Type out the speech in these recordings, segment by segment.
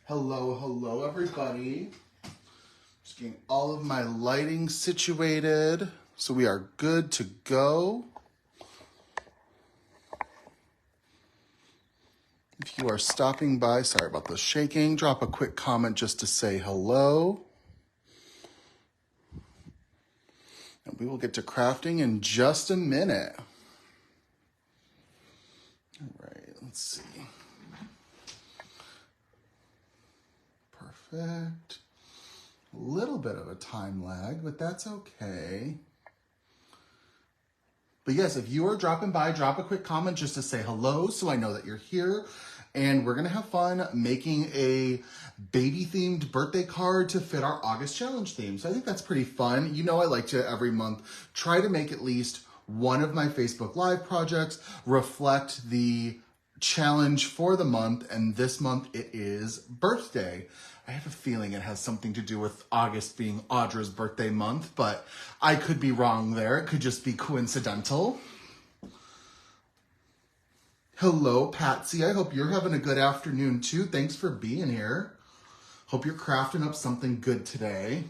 Hello, hello, everybody. Just getting all of my lighting situated so we are good to go. If you are stopping by, sorry about the shaking, drop a quick comment just to say hello. And we will get to crafting in just a minute. All right, let's see. Perfect. A little bit of a time lag, but that's okay. But yes, if you are dropping by, drop a quick comment just to say hello so I know that you're here. And we're going to have fun making a baby-themed birthday card to fit our August challenge theme. So I think that's pretty fun. You know I like to, every month, try to make at least one of my Facebook Live projects reflect the challenge for the month. And this month it is birthday. I have a feeling it has something to do with August being Audra's birthday month, but I could be wrong there. It could just be coincidental. Hello, Patsy. I hope you're having a good afternoon too. Thanks for being here. Hope you're crafting up something good today.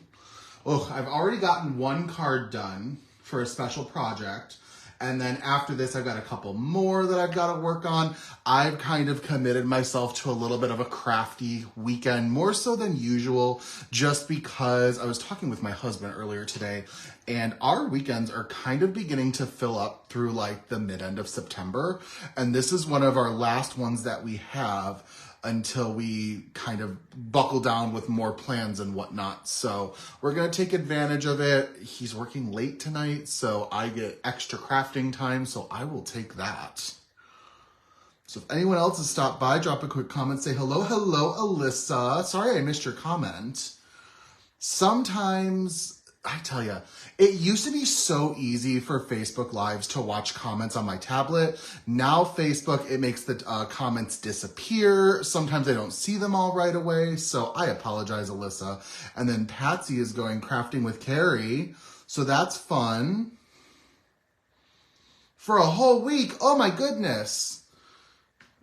Oh, I've already gotten one card done for a special project. And then after this, I've got a couple more that I've got to work on. I've kind of committed myself to a little bit of a crafty weekend, more so than usual, just because I was talking with my husband earlier today, and our weekends are kind of beginning to fill up through like the mid-end of September. And this is one of our last ones that we have until we kind of buckle down with more plans and whatnot. So we're going to take advantage of it. He's working late tonight, so I get extra crafting time, so I will take that. So if anyone else has stopped by, drop a quick comment, say hello. Hello, Alyssa. Sorry I missed your comment. Sometimes, I tell you, it used to be so easy for Facebook Lives to watch comments on my tablet. Now Facebook, it makes the comments disappear. Sometimes I don't see them all right away. So I apologize, Alyssa. And then Patsy is going crafting with Carrie. So that's fun. For a whole week. Oh my goodness.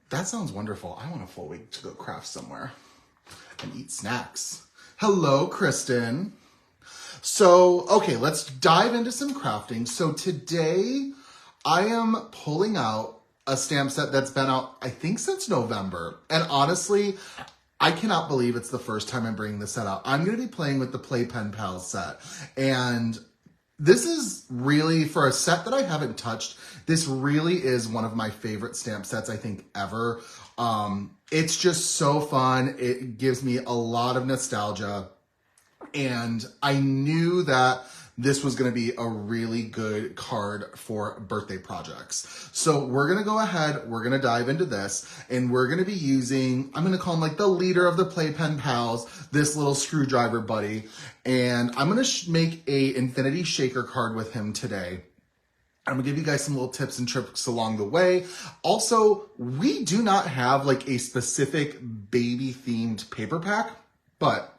That sounds wonderful. I want a full week to go craft somewhere and eat snacks. Hello, Kristen. So, okay, let's dive into some crafting. So today I am pulling out a stamp set that's been out, I think, since November. And honestly, I cannot believe it's the first time I'm bringing this set out. I'm going to be playing with the Play Pen Pals set. And this is really, for a set that I haven't touched, this really is one of my favorite stamp sets, I think, ever. It's just so fun. It gives me a lot of nostalgia. And I knew that this was going to be a really good card for birthday projects. So we're going to go ahead, we're going to dive into this, and we're going to be using, I'm going to call him like the leader of the Playpen Pals, this little screwdriver buddy. And I'm going to make a Infinity Shaker card with him today. I'm going to give you guys some little tips and tricks along the way. Also, we do not have like a specific baby themed paper pack, but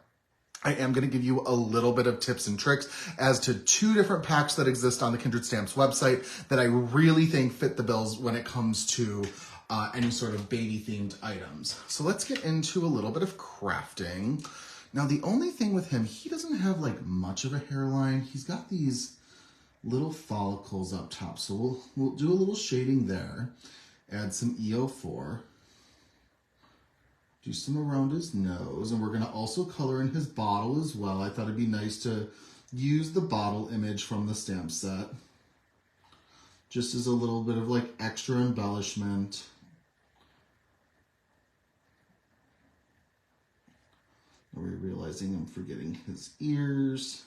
I am going to give you a little bit of tips and tricks as to two different packs that exist on the Kindred Stamps website that I really think fit the bills when it comes to any sort of baby-themed items. So let's get into a little bit of crafting. Now, the only thing with him, he doesn't have like much of a hairline. He's got these little follicles up top. So we'll do a little shading there, add some EO4. Do some around his nose, and we're going to also color in his bottle as well. I thought it'd be nice to use the bottle image from the stamp set, just as a little bit of like extra embellishment. Are we realizing I'm forgetting his ears?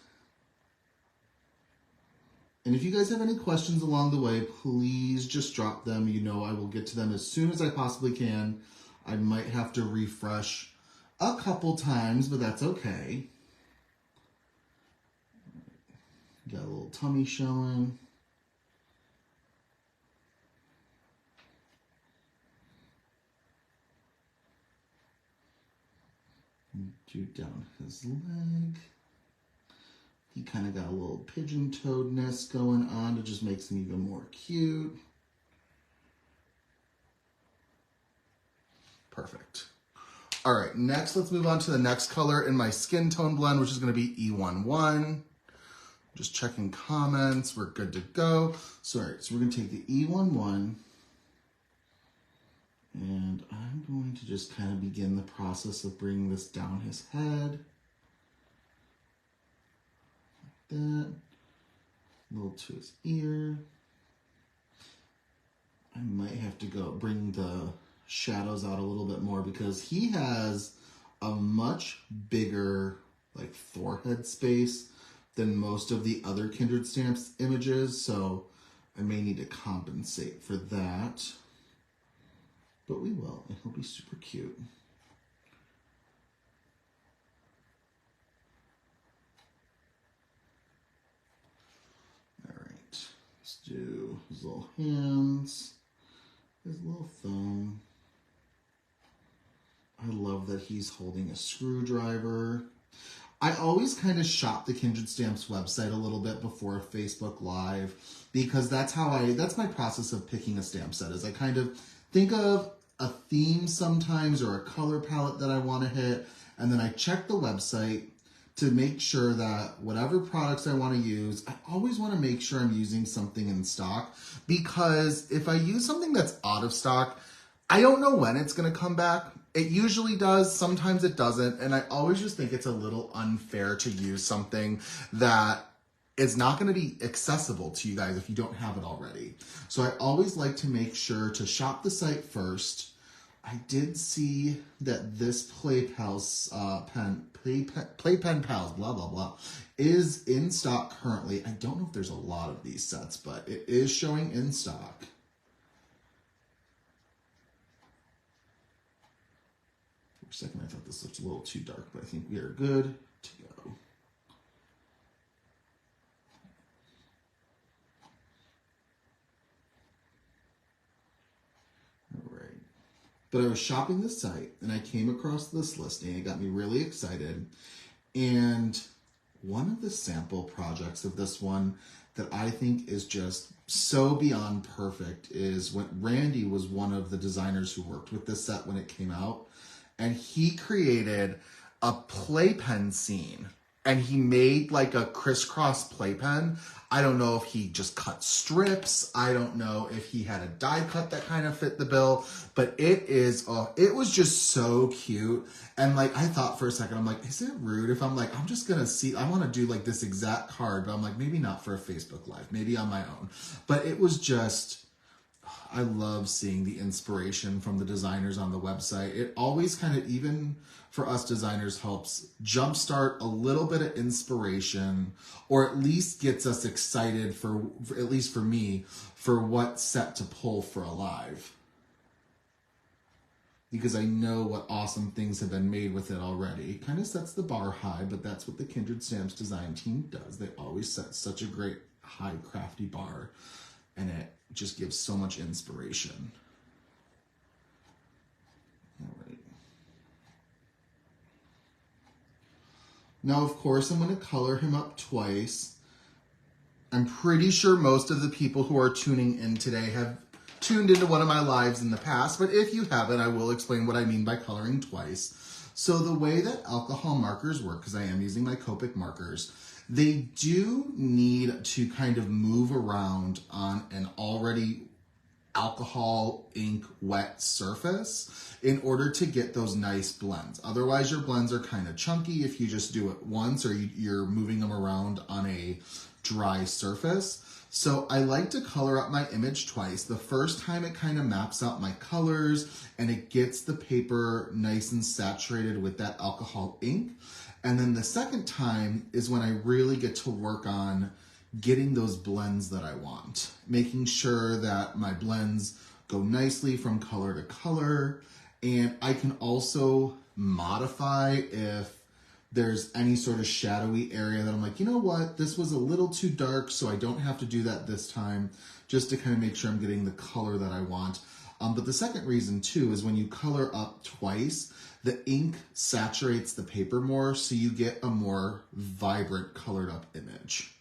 And if you guys have any questions along the way, please just drop them. You know I will get to them as soon as I possibly can. I might have to refresh a couple times, but that's okay. Got a little tummy showing. Do down his leg. He kind of got a little pigeon-toedness going on to just makes him even more cute. Perfect. All right, next let's move on to the next color in my skin tone blend, which is gonna be E11. Just checking comments, we're good to go. So, all right, so we're gonna take the E11 and I'm going to just kind of begin the process of bringing this down his head. Like that. A little to his ear. I might have to go bring the shadows out a little bit more because he has a much bigger like forehead space than most of the other Kindred Stamps images, so I may need to compensate for that. But we will, and he'll be super cute. All right, let's do his little hands, his little thumb. I love that he's holding a screwdriver. I always kind of shop the Kindred Stamps website a little bit before Facebook Live because that's my process of picking a stamp set is I kind of think of a theme sometimes or a color palette that I want to hit, and then I check the website to make sure that whatever products I want to use, I always want to make sure I'm using something in stock because if I use something that's out of stock, I don't know when it's going to come back. It usually does, sometimes it doesn't, and I always just think it's a little unfair to use something that is not going to be accessible to you guys if you don't have it already. So I always like to make sure to shop the site first. I did see that this Playpen Pals, blah, blah, blah, is in stock currently. I don't know if there's a lot of these sets, but it is showing in stock. For a second, I thought this looked a little too dark, but I think we are good to go. All right. But I was shopping this site and I came across this listing. It got me really excited. And one of the sample projects of this one that I think is just so beyond perfect is when Randy was one of the designers who worked with this set when it came out. And he created a playpen scene and he made like a crisscross playpen. I don't know if he just cut strips. I don't know if he had a die cut that kind of fit the bill, but it was just so cute. And like, I thought for a second, I'm like, is it rude if I'm like, I'm just gonna see, I wanna do like this exact card, but I'm like, maybe not for a Facebook Live, maybe on my own. But it was just, I love seeing the inspiration from the designers on the website. It always kind of, even for us designers, helps jumpstart a little bit of inspiration, or at least gets us excited for at least for me, for what set to pull for a live. Because I know what awesome things have been made with it already. It kind of sets the bar high, but that's what the Kindred Stamps design team does. They always set such a great high crafty bar, and it just gives so much inspiration. All right. Now, of course, I'm going to color him up twice. I'm pretty sure most of the people who are tuning in today have tuned into one of my lives in the past, but if you haven't, I will explain what I mean by coloring twice. So the way that alcohol markers work, because I am using my Copic markers, they do need to kind of move around on an already alcohol ink wet surface in order to get those nice blends. Otherwise, your blends are kind of chunky if you just do it once or you're moving them around on a dry surface. So I like to color up my image twice. The first time it kind of maps out my colors and it gets the paper nice and saturated with that alcohol ink. And then the second time is when I really get to work on getting those blends that I want, making sure that my blends go nicely from color to color. And I can also modify if there's any sort of shadowy area that I'm like, you know what, this was a little too dark, so I don't have to do that this time, just to kind of make sure I'm getting the color that I want. But the second reason too is when you color up twice, the ink saturates the paper more, so you get a more vibrant colored up image.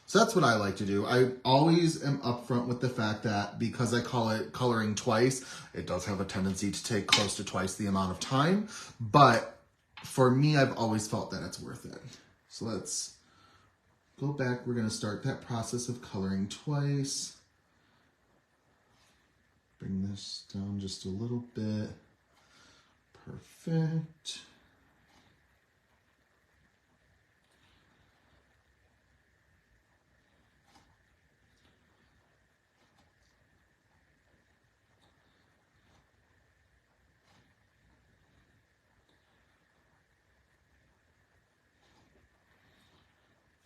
So that's what I like to do. I always am upfront with the fact that because I call it coloring twice, it does have a tendency to take close to twice the amount of time. But for me, I've always felt that it's worth it. So let's go back. We're going to start that process of coloring twice. Bring this down just a little bit. Perfect.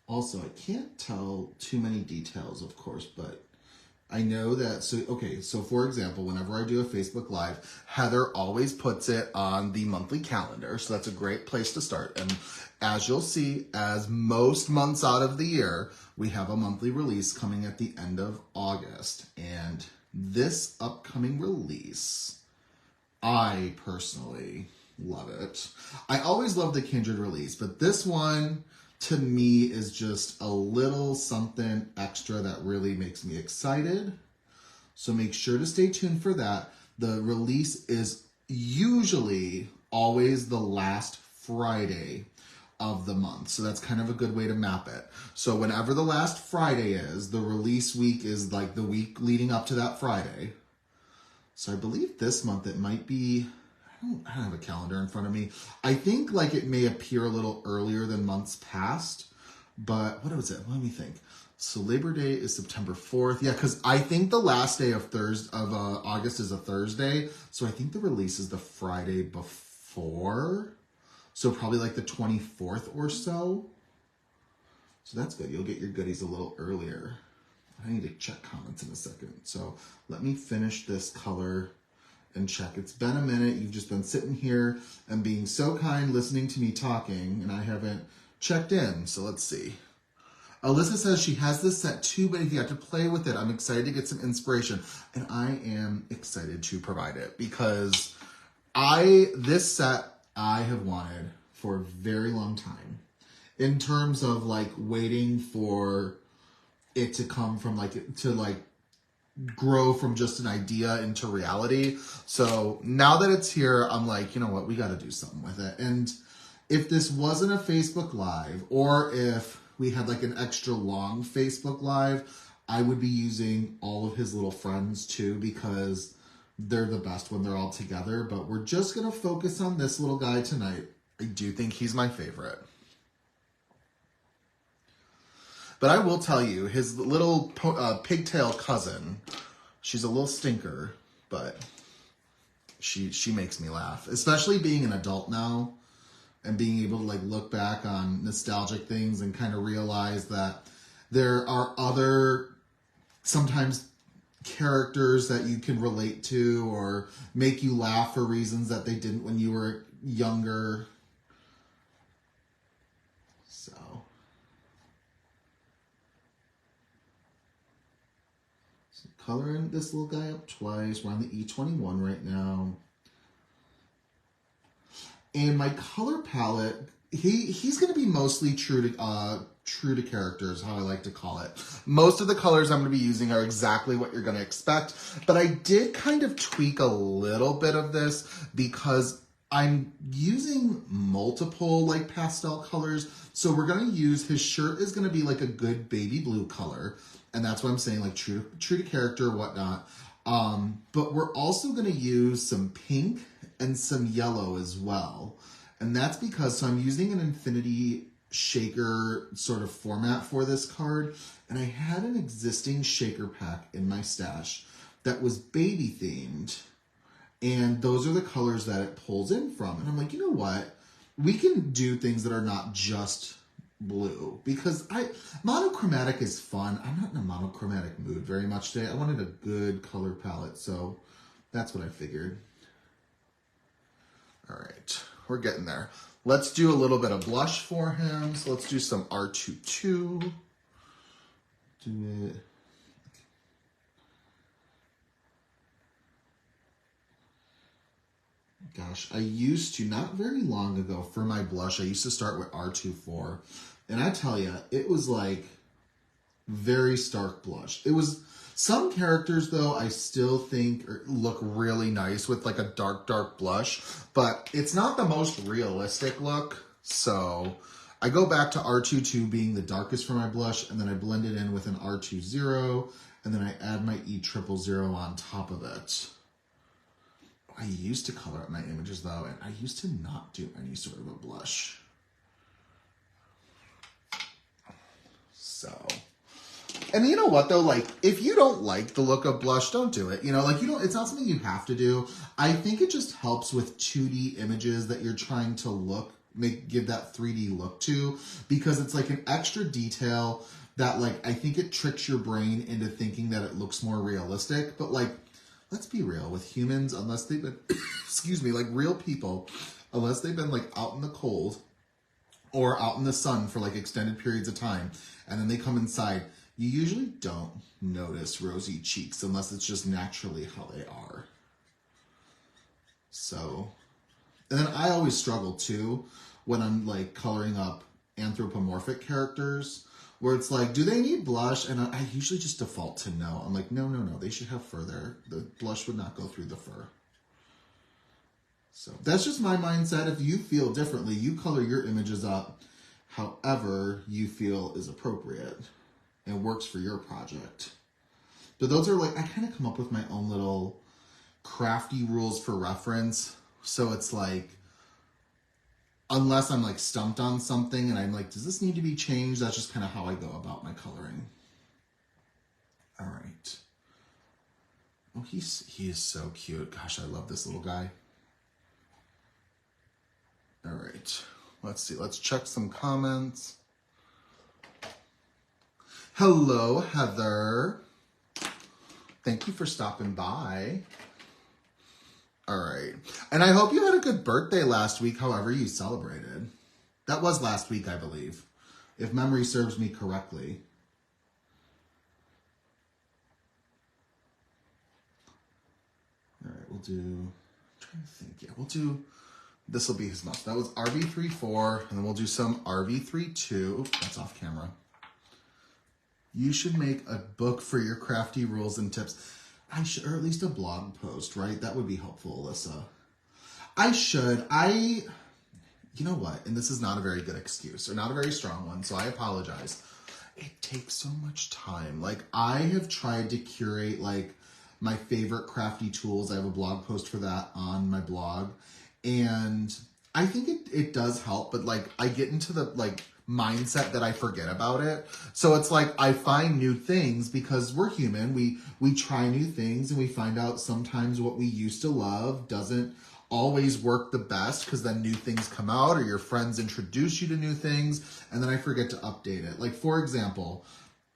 Also, I can't tell too many details, of course, but I know that, so for example, whenever I do a Facebook Live, Heather always puts it on the monthly calendar, so that's a great place to start. And as you'll see, as most months out of the year, we have a monthly release coming at the end of August. And this upcoming release, I personally love it. I always love the Kindred release, but this one, to me, is just a little something extra that really makes me excited. So make sure to stay tuned for that. The release is usually always the last Friday of the month. So that's kind of a good way to map it. So whenever the last Friday is, the release week is like the week leading up to that Friday. So I believe this month it might be, I don't have a calendar in front of me. I think like it may appear a little earlier than months past, but what was it? Let me think. So Labor Day is September 4th. Yeah, because I think the last day of August is a Thursday. So I think the release is the Friday before. So probably like the 24th or so. So that's good. You'll get your goodies a little earlier. I need to check comments in a second. So let me finish this color and check. It's been a minute. You've just been sitting here and being so kind, listening to me talking, and I haven't checked in. So let's see. Alyssa says she has this set too, but if you have to play with it, I'm excited to get some inspiration. And I am excited to provide it because this set I have wanted for a very long time. In terms of like waiting for it to come from grow from just an idea into reality. So now that it's here, I'm like, you know what, we got to do something with it. And if this wasn't a Facebook Live, or if we had like an extra long Facebook Live, I would be using all of his little friends too, because they're the best when they're all together. But we're just going to focus on this little guy tonight. I do think he's my favorite. But I will tell you, his little pigtail cousin, she's a little stinker, but she makes me laugh. Especially being an adult now and being able to like look back on nostalgic things and kind of realize that there are other sometimes characters that you can relate to or make you laugh for reasons that they didn't when you were younger. Coloring this little guy up twice. We're on the E21 right now. And my color palette, he's going to be mostly true to characters, how I like to call it. Most of the colors I'm going to be using are exactly what you're going to expect. But I did kind of tweak a little bit of this because I'm using multiple like pastel colors. So we're going to use, his shirt is going to be like a good baby blue color. And that's what I'm saying, like true to character, whatnot. But we're also going to use some pink and some yellow as well. And that's because, so I'm using an infinity shaker sort of format for this card. And I had an existing shaker pack in my stash that was baby themed. And those are the colors that it pulls in from. And I'm like, you know what? We can do things that are not just blue, because monochromatic is fun. I'm not in a monochromatic mood very much today. I wanted a good color palette, so that's what I figured. All right, we're getting there. Let's do a little bit of blush for him. So let's do some R22. Do it. Gosh, I used to, not very long ago, for my blush, I used to start with R24. And I tell you, it was like Very stark blush. It was, some characters though, I still think look really nice with like a dark, dark blush, but it's not the most realistic look. So I go back to R22 being the darkest for my blush, and then I blend it in with an R20, and then I add my E000 on top of it. I used to color up my images though, and I used to not do any sort of a blush. So, and you know what though, like if you don't like the look of blush, don't do it. You know, like it's not something you have to do. I think it just helps with 2D images that you're trying to give that 3D look to, because it's like an extra detail that like, I think it tricks your brain into thinking that it looks more realistic. But like, let's be real with humans, unless they've been, excuse me, like real people, unless they've been like out in the cold or out in the sun for like extended periods of time, and then they come inside, you usually don't notice rosy cheeks unless it's just naturally how they are. So, and then I always struggle too when I'm like coloring up anthropomorphic characters, where it's like, do they need blush? And I usually just default to no. I'm like, no, they should have fur there. The blush would not go through the fur. So that's just my mindset. If you feel differently, you color your images up however you feel is appropriate and works for your project. But those are like, I kind of come up with my own little crafty rules for reference. So it's like, unless I'm like stumped on something and I'm like, does this need to be changed? That's just kind of how I go about my coloring. All right. Oh, he is so cute. Gosh, I love this little guy. All right. Let's see. Let's check some comments. Hello, Heather. Thank you for stopping by. All right. And I hope you had a good birthday last week, however you celebrated. That was last week, I believe, if memory serves me correctly. All right, we'll do, I'm trying to think. Yeah, we'll do, this will be his mouse. That was RV34, and then we'll do some RV32. Oops, that's off camera. You should make a book for your crafty rules and tips. I should, or at least a blog post, right? That would be helpful, Alyssa. I should. You know what? And this is not a very good excuse, or not a very strong one, so I apologize. It takes so much time. Like, I have tried to curate, like, my favorite crafty tools. I have a blog post for that on my blog. And I think it does help, but, like, I get into the, like, mindset that I forget about it. So it's like I find new things because we're human. We try new things and we find out sometimes what we used to love doesn't always work the best, because then new things come out or your friends introduce you to new things and then I forget to update it. Like, for example,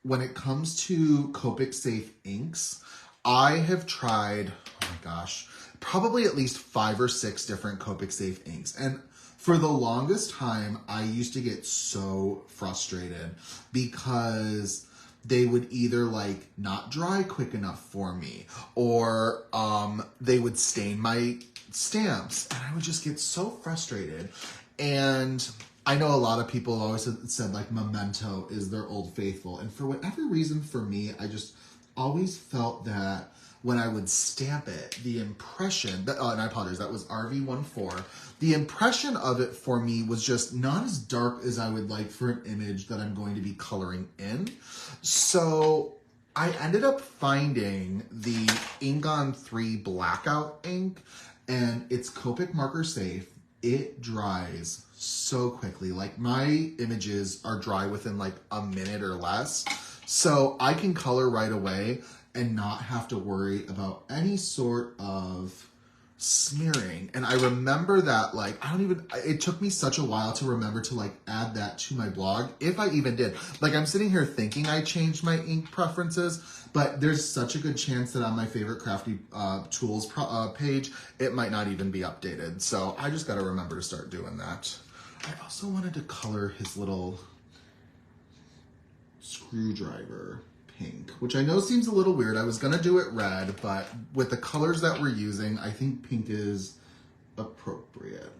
when it comes to Copic Safe inks, I have tried, oh my gosh, probably at least 5 or 6 different Copic Safe inks. And for the longest time, I used to get so frustrated because they would either like not dry quick enough for me, or they would stain my stamps, and I would just get so frustrated. And I know a lot of people always said like Memento is their old faithful, and for whatever reason for me, I just always felt that when I would stamp it, the impression that, and I apologize, that was RV14. The impression of it for me was just not as dark as I would like for an image that I'm going to be coloring in. So I ended up finding the Ink on 3 Blackout ink, and it's Copic marker safe. It dries so quickly. Like, my images are dry within like a minute or less. So I can color right away and not have to worry about any sort of smearing. And I remember that, like, it took me such a while to remember to like add that to my blog, if I even did. Like, I'm sitting here thinking I changed my ink preferences, but there's such a good chance that on my favorite crafty tools page, it might not even be updated. So I just got to remember to start doing that. I also wanted to color his little screwdriver pink, which I know seems a little weird. I was gonna do it red, but with the colors that we're using, I think pink is appropriate.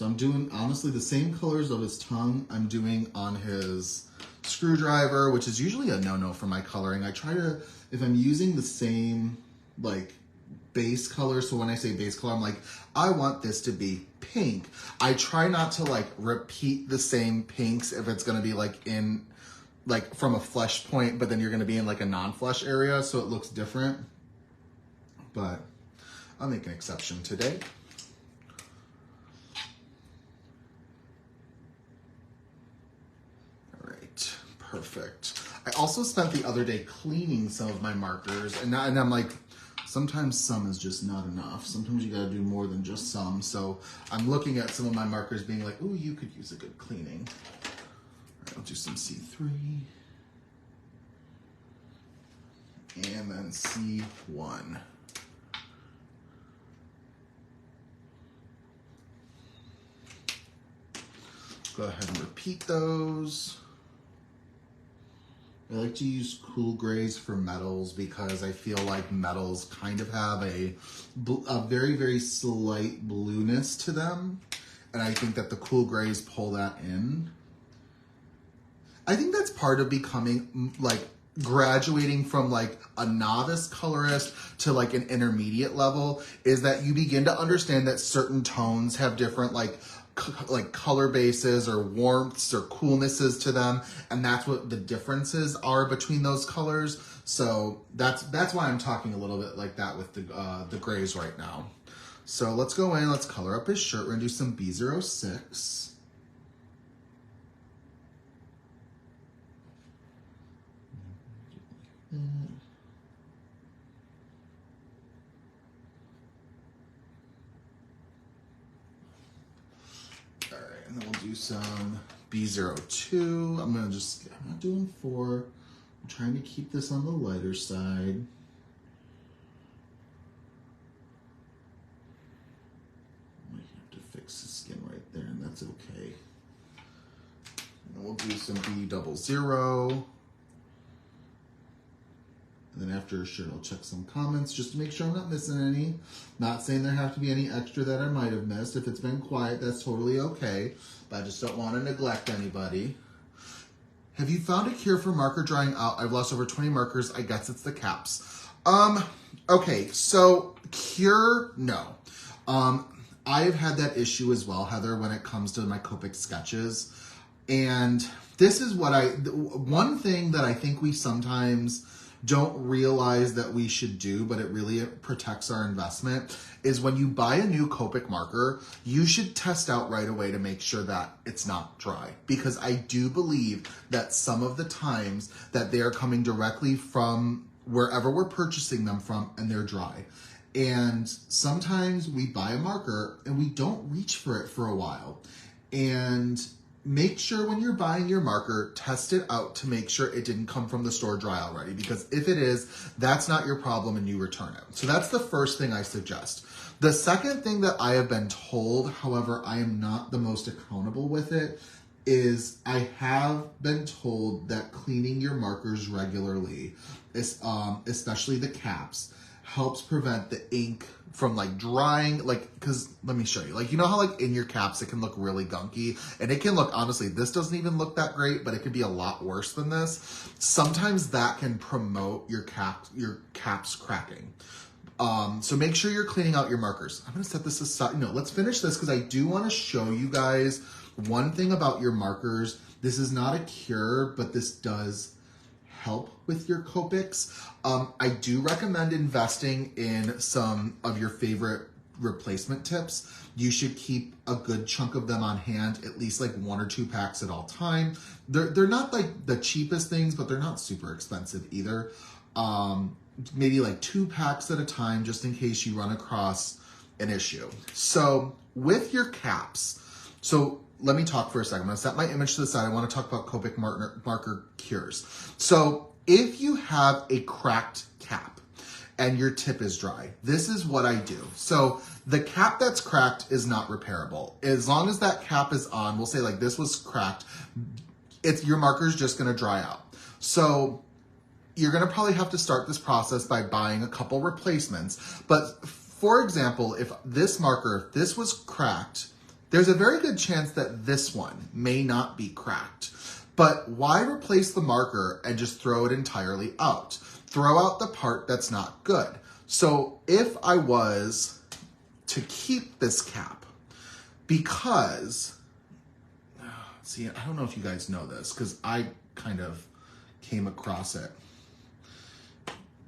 So I'm doing, honestly, the same colors of his tongue I'm doing on his screwdriver, which is usually a no-no for my coloring. I try to, if I'm using the same, like, base color, so when I say base color, I'm like, I want this to be pink. I try not to, like, repeat the same pinks if it's gonna be, like, in, like, from a flesh point, but then you're gonna be in, like, a non-flesh area, so it looks different. But I'll make an exception today. Perfect. I also spent the other day cleaning some of my markers, and I'm like, sometimes some is just not enough. Sometimes you gotta do more than just some. So I'm looking at some of my markers being like, ooh, you could use a good cleaning. All right, I'll do some C3. And then C1. Go ahead and repeat those. I like to use cool grays for metals because I feel like metals kind of have a very, very slight blueness to them. And I think that the cool grays pull that in. I think that's part of becoming, like, graduating from, like, a novice colorist to, like, an intermediate level, is that you begin to understand that certain tones have different, like color bases or warmths or coolnesses to them, and that's what the differences are between those colors. So that's why I'm talking a little bit like that with the grays right now. So let's go in, let's color up his shirt. We're gonna do some B06. And then we'll do some B02. I'm not doing 4. I'm trying to keep this on the lighter side. Might have to fix the skin right there, and that's okay. And then we'll do some B00. And then after a shirt, I'll check some comments just to make sure I'm not missing any. Not saying there have to be any extra that I might have missed. If it's been quiet, that's totally okay. But I just don't want to neglect anybody. Have you found a cure for marker drying out? I've lost over 20 markers. I guess it's the caps. Okay, so cure, no. I've had that issue as well, Heather, when it comes to my Copic sketches. And this is what one thing that I think we sometimes don't realize that we should do, but it really protects our investment, is when you buy a new Copic marker, you should test out right away to make sure that it's not dry. Because I do believe that some of the times that they are coming directly from wherever we're purchasing them from, and they're dry. And sometimes we buy a marker and we don't reach for it for a while. And make sure when you're buying your marker, test it out to make sure it didn't come from the store dry already. Because if it is, that's not your problem and you return it. So that's the first thing I suggest. The second thing that I have been told, however, I am not the most accountable with it, is I have been told that cleaning your markers regularly, especially the caps, helps prevent the ink from like drying, like, because let me show you, like, you know how like in your caps it can look really gunky, and it can look, honestly, this doesn't even look that great, but it could be a lot worse than this. Sometimes that can promote your caps cracking. So make sure you're cleaning out your markers. I'm gonna set this aside. No, let's finish this because I do want to show you guys one thing about your markers. This is not a cure, but this does help with your Copics. I do recommend investing in some of your favorite replacement tips. You should keep a good chunk of them on hand, at least like 1 or 2 packs at all time. They're not like the cheapest things, but they're not super expensive either. Maybe like 2 packs at a time, just in case you run across an issue. So with your caps, so let me talk for a second. I'm gonna set my image to the side. I wanna talk about Copic marker cures. So if you have a cracked cap and your tip is dry, this is what I do. So the cap that's cracked is not repairable. As long as that cap is on, we'll say like this was cracked, your marker's just gonna dry out. So you're gonna probably have to start this process by buying a couple replacements. But for example, if this marker, if this was cracked there's a very good chance that this one may not be cracked. But why replace the marker and just throw it entirely out? Throw out the part that's not good. So if I was to keep this cap, because, see, I don't know if you guys know this, because I kind of came across it.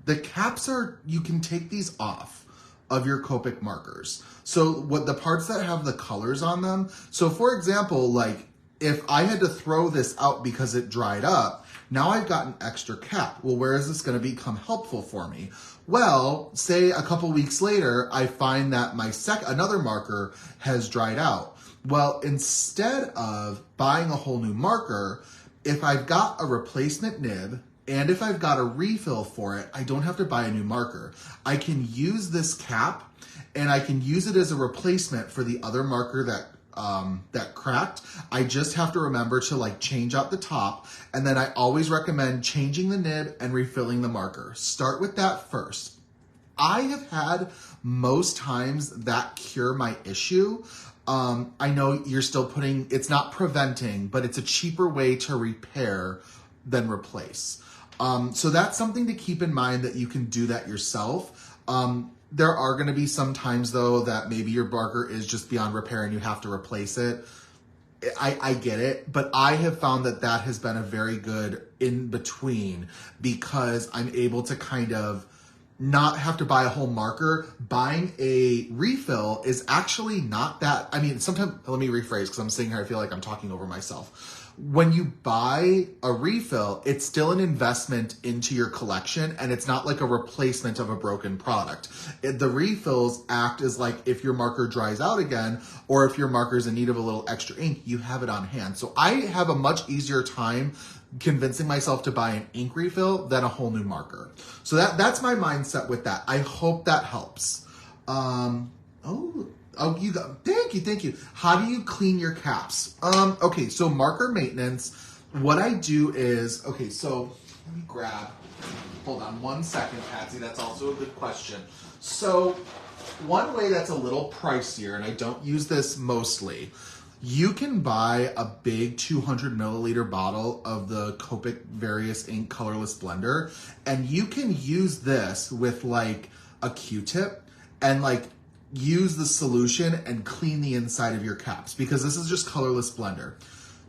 The caps are, you can take these off of your Copic markers. So what the parts that have the colors on them, so for example, like if I had to throw this out because it dried up, now I've got an extra cap. Well, where is this going to become helpful for me? Well, say a couple weeks later, I find that my another marker has dried out. Well, instead of buying a whole new marker, if I've got a replacement nib and if I've got a refill for it, I don't have to buy a new marker. I can use this cap and I can use it as a replacement for the other marker that cracked. I just have to remember to like change out the top, and then I always recommend changing the nib and refilling the marker. Start with that first. I have had most times that cure my issue. I know you're still putting, it's not preventing, but it's a cheaper way to repair than replace. So that's something to keep in mind, that you can do that yourself. There are going to be some times though that maybe your marker is just beyond repair and you have to replace it. I get it, but I have found that that has been a very good in between, because I'm able to kind of not have to buy a whole marker. Buying a refill is actually not that, I mean, sometimes, let me rephrase because I'm sitting here, I feel like I'm talking over myself. When you buy a refill, it's still an investment into your collection, and it's not like a replacement of a broken product. The refills act as like if your marker dries out again, or if your marker is in need of a little extra ink, you have it on hand. So I have a much easier time convincing myself to buy an ink refill than a whole new marker. So that's my mindset with that. I hope that helps. Oh, you got, thank you. How do you clean your caps? Okay, so marker maintenance, what I do is, okay, so let me grab, hold on one second, Patsy, that's also a good question. So one way that's a little pricier, and I don't use this mostly, you can buy a big 200 milliliter bottle of the Copic Various Ink Colorless Blender, and you can use this with like a Q-tip and like use the solution and clean the inside of your caps, because this is just colorless blender.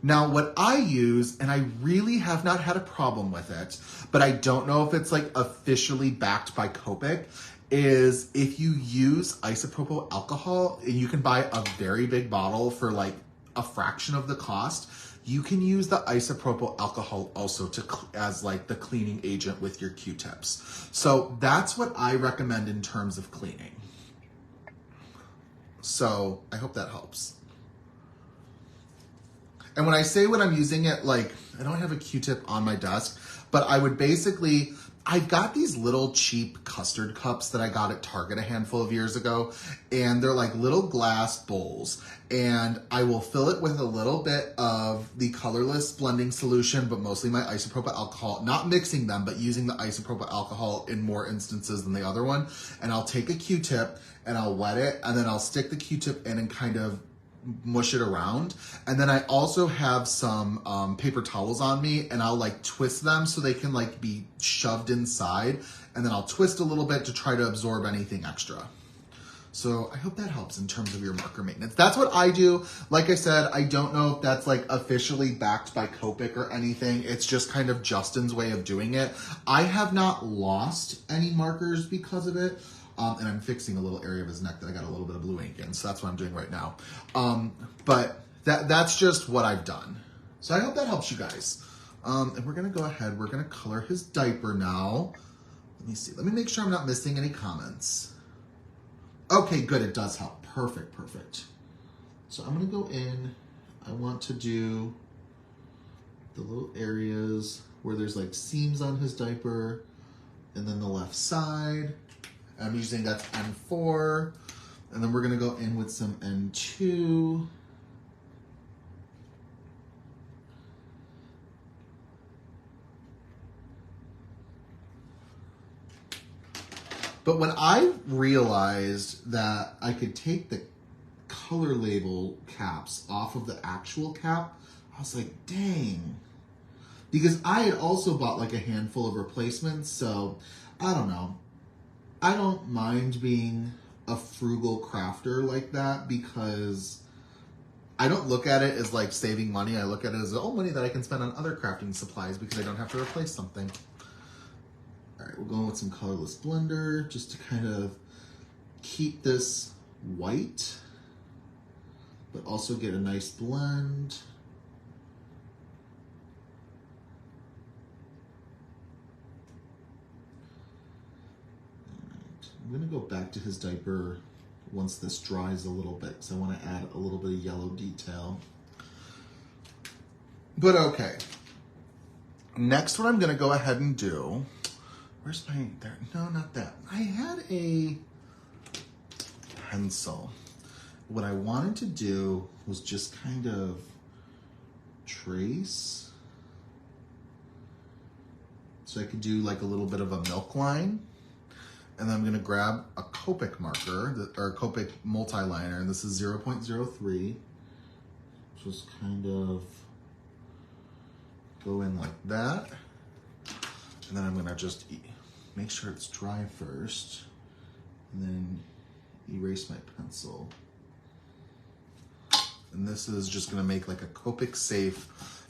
Now, what I use, and I really have not had a problem with it, but I don't know if it's like officially backed by Copic, is if you use isopropyl alcohol, and you can buy a very big bottle for like a fraction of the cost, you can use the isopropyl alcohol also as like the cleaning agent with your Q-tips. So that's what I recommend in terms of cleaning. So I hope that helps. And when I say when I'm using it, like, I don't have a Q-tip on my desk, but I would basically, I've got these little cheap custard cups that I got at Target a handful of years ago, and they're like little glass bowls, and I will fill it with a little bit of the colorless blending solution, but mostly my isopropyl alcohol, not mixing them, but using the isopropyl alcohol in more instances than the other one. And I'll take a Q-tip and I'll wet it, and then I'll stick the Q-tip in and kind of mush it around. And then I also have some paper towels on me, and I'll like twist them so they can like be shoved inside, and then I'll twist a little bit to try to absorb anything extra. So I hope that helps in terms of your marker maintenance. That's what I do. Like I said, I don't know if that's like officially backed by Copic or anything. It's just kind of Justin's way of doing it. I have not lost any markers because of it. And I'm fixing a little area of his neck that I got a little bit of blue ink in, so that's what I'm doing right now. But that's just what I've done. So I hope that helps you guys. And we're gonna go ahead, we're gonna color his diaper now. Let me see, let me make sure I'm not missing any comments. Okay, good, it does help. Perfect, perfect. So I'm gonna go in, I want to do the little areas where there's like seams on his diaper, and then the left side. I'm using that's N4, and then we're gonna go in with some N2. But when I realized that I could take the color label caps off of the actual cap, I was like, dang. Because I had also bought like a handful of replacements, so I don't know. I don't mind being a frugal crafter like that because I don't look at it as like saving money. I look at it as money that I can spend on other crafting supplies because I don't have to replace something. All right, we're going with some colorless blender just to kind of keep this white, but also get a nice blend. I'm gonna go back to his diaper once this dries a little bit because I want to add a little bit of yellow detail. But okay. Next, what I'm gonna go ahead and do, where's my, there, no, not that. I had a pencil. What I wanted to do was just kind of trace. So I could do like a little bit of a milk line. And then I'm gonna grab a Copic marker, or a Copic multi-liner, and this is 0.03. Just kind of go in like that. And then I'm gonna just make sure it's dry first, and then erase my pencil. And this is just gonna make like a Copic safe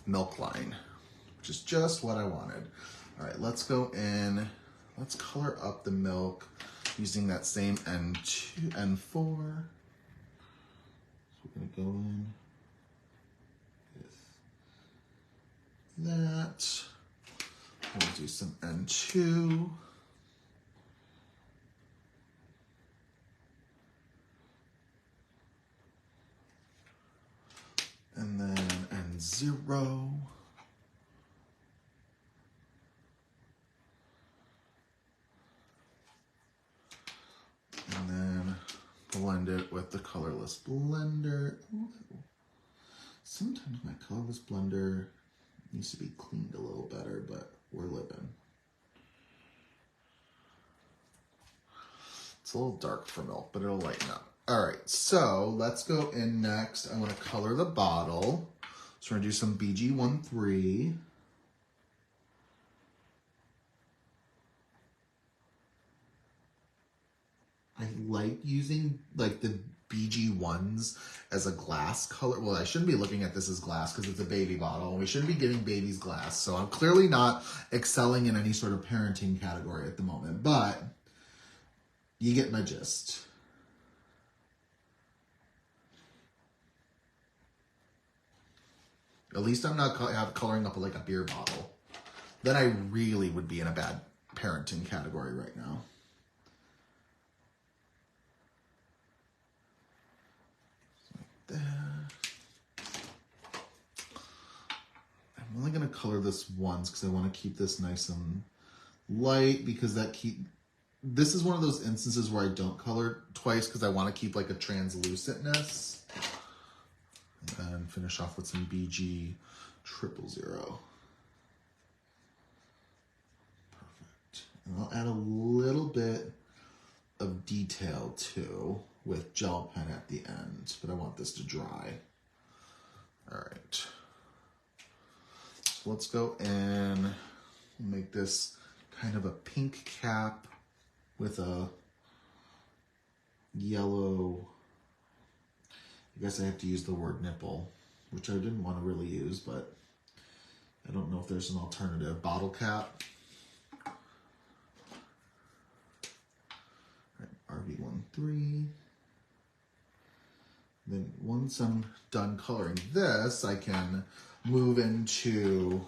milk line, which is just what I wanted. All right, let's go in. Let's color up the milk using that same N2, N4. So we're gonna go in with that. We'll do some N2. And then N0. And then blend it with the colorless blender. Ooh. Sometimes my colorless blender needs to be cleaned a little better, but we're living. It's a little dark for milk, but it'll lighten up. All right, so let's go in next. I want to color the bottle. So we're gonna do some BG13. I like using like the BG1s as a glass color. Well, I shouldn't be looking at this as glass because it's a baby bottle, and we shouldn't be giving babies glass. So I'm clearly not excelling in any sort of parenting category at the moment, but you get my gist. At least I'm not coloring up like a beer bottle. Then I really would be in a bad parenting category right now. There. I'm only going to color this once because I want to keep this nice and light because this is one of those instances where I don't color twice because I want to keep like a translucentness. And finish off with some BG 000. Perfect. And I'll add a little bit of detail too with gel pen at the end, but I want this to dry. All right. So let's go in, make this kind of a pink cap with a yellow, I guess I have to use the word nipple, which I didn't want to really use, but I don't know if there's an alternative. Bottle cap. All right, RV13. Then once I'm done coloring this, I can move into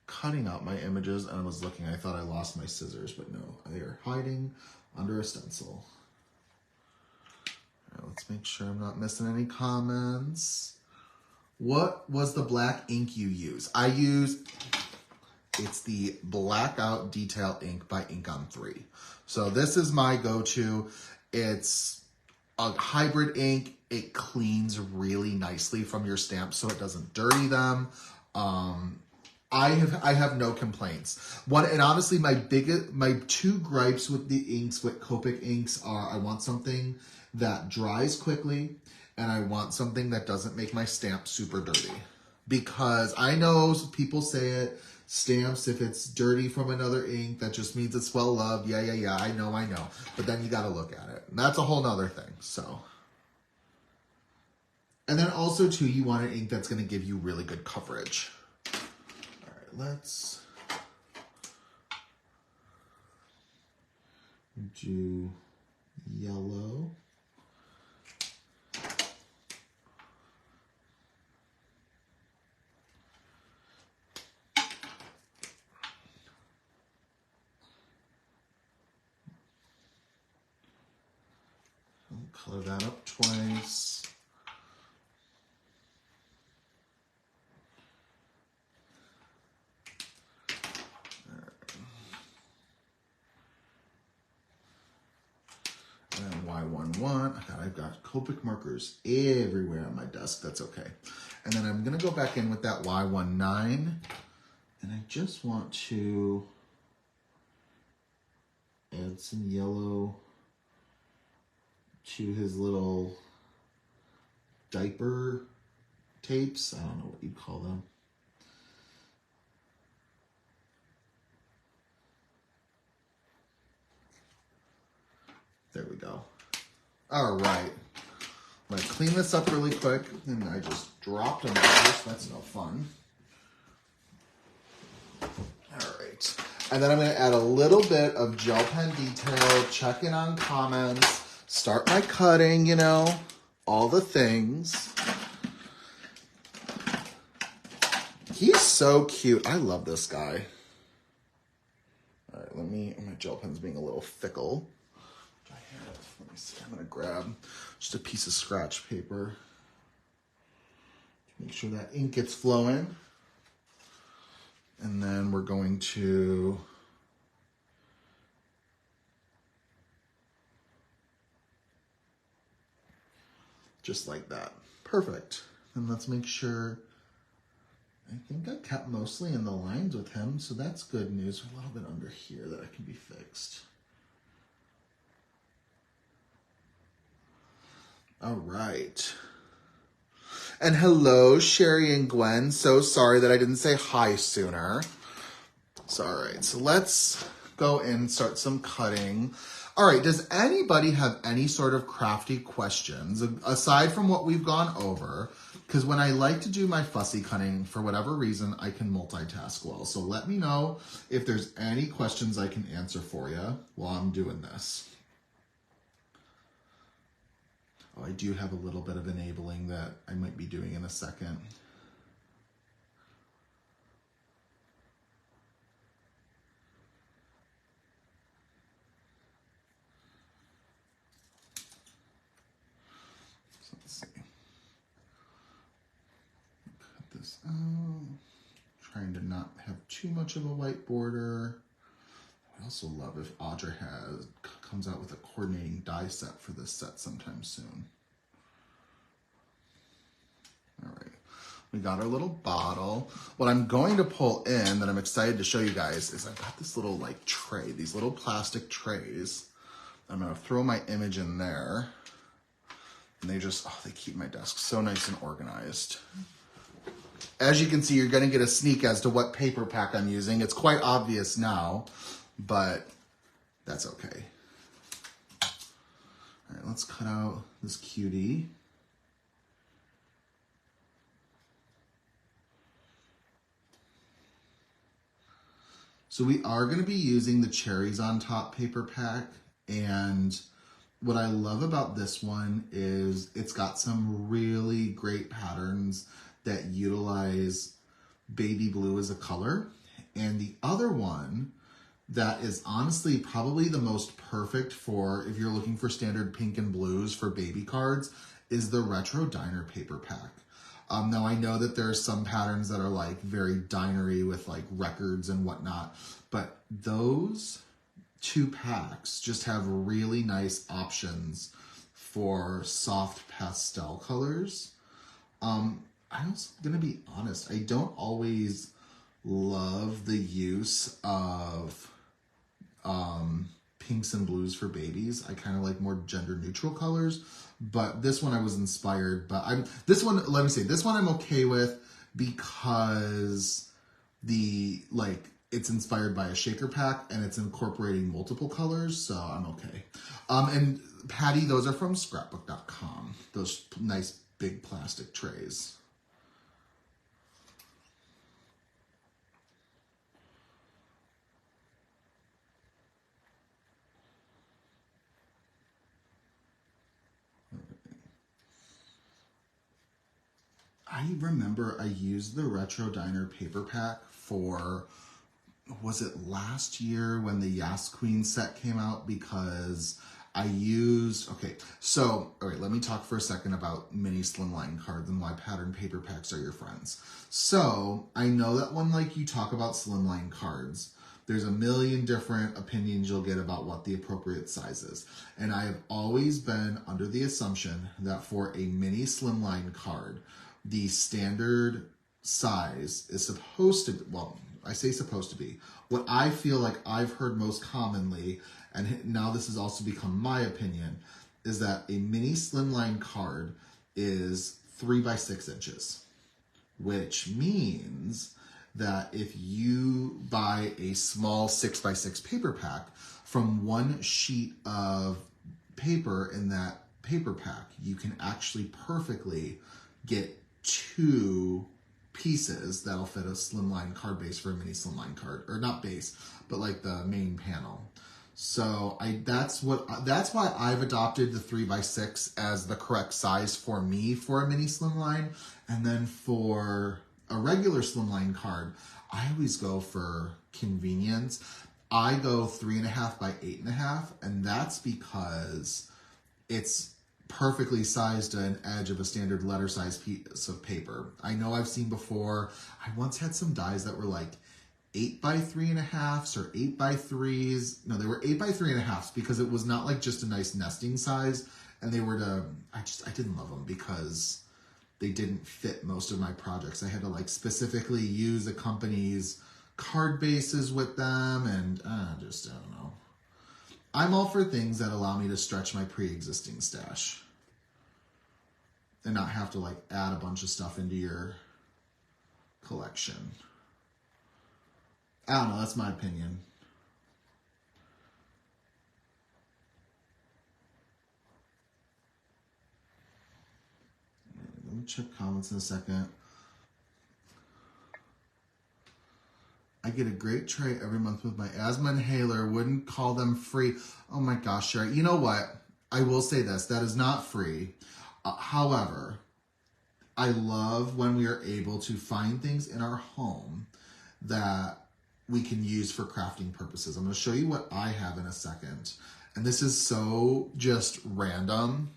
cutting out my images. And I was looking, I thought I lost my scissors, but no, they are hiding under a stencil. All right, let's make sure I'm not missing any comments. What was the black ink you use? It's the Blackout Detail ink by Ink on 3. So this is my go-to. It's a hybrid ink. It cleans really nicely from your stamps so it doesn't dirty them. I have no complaints. And honestly, my two gripes with the inks, with Copic inks, are I want something that dries quickly and I want something that doesn't make my stamp super dirty. Because I know people say it, stamps, if it's dirty from another ink, that just means it's well loved. Yeah, I know. But then you gotta look at it. And that's a whole nother thing, so. And then also too, you want an ink that's gonna give you really good coverage. All right, let's do yellow. Color that up twice. And then Y11. God, I've got Copic markers everywhere on my desk. That's okay. And then I'm going to go back in with that Y19. And I just want to add some yellow to his little diaper tapes. I don't know what you'd call them. There we go. All right. I'm going to clean this up really quick. And I just dropped them first. That's no fun. All right. And then I'm going to add a little bit of gel pen detail, check in on comments, start my cutting, you know, all the things. He's so cute. I love this guy. All right, my gel pen's being a little fickle. Let me see, I'm going to grab just a piece of scratch paper to make sure that ink gets flowing. And then we're going to just like that. Perfect. And let's make sure, I think I kept mostly in the lines with him, so that's good news. A little bit under here that can be fixed. All right. And hello, Sherry and Gwen. So sorry that I didn't say hi sooner. It's all right. So let's go and start some cutting. All right. Does anybody have any sort of crafty questions aside from what we've gone over? Because when I like to do my fussy cutting, for whatever reason, I can multitask well. So let me know if there's any questions I can answer for you while I'm doing this. Oh, I do have a little bit of enabling that I might be doing in a second. So let's see. Cut this out. Trying to not have too much of a white border. I also love if Audra comes out with a coordinating die set for this set sometime soon. All right, we got our little bottle. What I'm going to pull in that I'm excited to show you guys is I've got this little like tray, these little plastic trays. I'm gonna throw my image in there. And they just, oh, they keep my desk so nice and organized. As you can see, you're gonna get a sneak as to what paper pack I'm using. It's quite obvious now, but that's okay. All right, let's cut out this cutie. So we are going to be using the Cherries on Top paper pack, and what I love about this one is it's got some really great patterns that utilize baby blue as a color. And the other one that is honestly probably the most perfect for if you're looking for standard pink and blues for baby cards is the Retro Diner paper pack. Now I know that there are some patterns that are like very dinery with like records and whatnot, but those two packs just have really nice options for soft pastel colors. I'm also gonna be honest, I don't always love the use of pinks and blues for babies. I kind of like more gender neutral colors, but this one I was inspired, but this one I'm okay with because it's inspired by a shaker pack and it's incorporating multiple colors, so I'm okay. And Patty, those are from scrapbook.com. Those nice big plastic trays. I remember I used the Retro Diner paper pack for, was it last year when the Yas Queen set came out? Because I used, all right, let me talk for a second about mini slimline cards and why pattern paper packs are your friends. So I know that when you talk about slimline cards, there's a million different opinions you'll get about what the appropriate size is. And I have always been under the assumption that for a mini slimline card, the standard size is supposed to be, well, I say supposed to be, what I feel like I've heard most commonly, and now this has also become my opinion, is that a mini slimline card is 3 by 6 inches, which means that if you buy a small 6 by 6 paper pack, from one sheet of paper in that paper pack, you can actually perfectly get 2 pieces that'll fit a slimline card base for a mini slimline card, or not base, but the main panel. So that's why I've adopted the 3 by 6 as the correct size for me for a mini slimline. And then for a regular slimline card, I always go for convenience. I go 3.5 by 8.5, and that's because it's perfectly sized to an edge of a standard letter size piece of paper. I know I've seen before, I once had some dies that were 8 by 3.5s or 8 by 3s. No, they were 8 by 3.5s because it was not just a nice nesting size. And they were I didn't love them because they didn't fit most of my projects. I had to specifically use a company's card bases with them, and I don't know. I'm all for things that allow me to stretch my pre-existing stash and not have to add a bunch of stuff into your collection. I don't know, that's my opinion. Let me check comments in a second. I get a great tray every month with my asthma inhaler. Wouldn't call them free. Oh my gosh, Sherry. You know what? I will say this. That is not free. However, I love when we are able to find things in our home that we can use for crafting purposes. I'm going to show you what I have in a second. And this is so just random.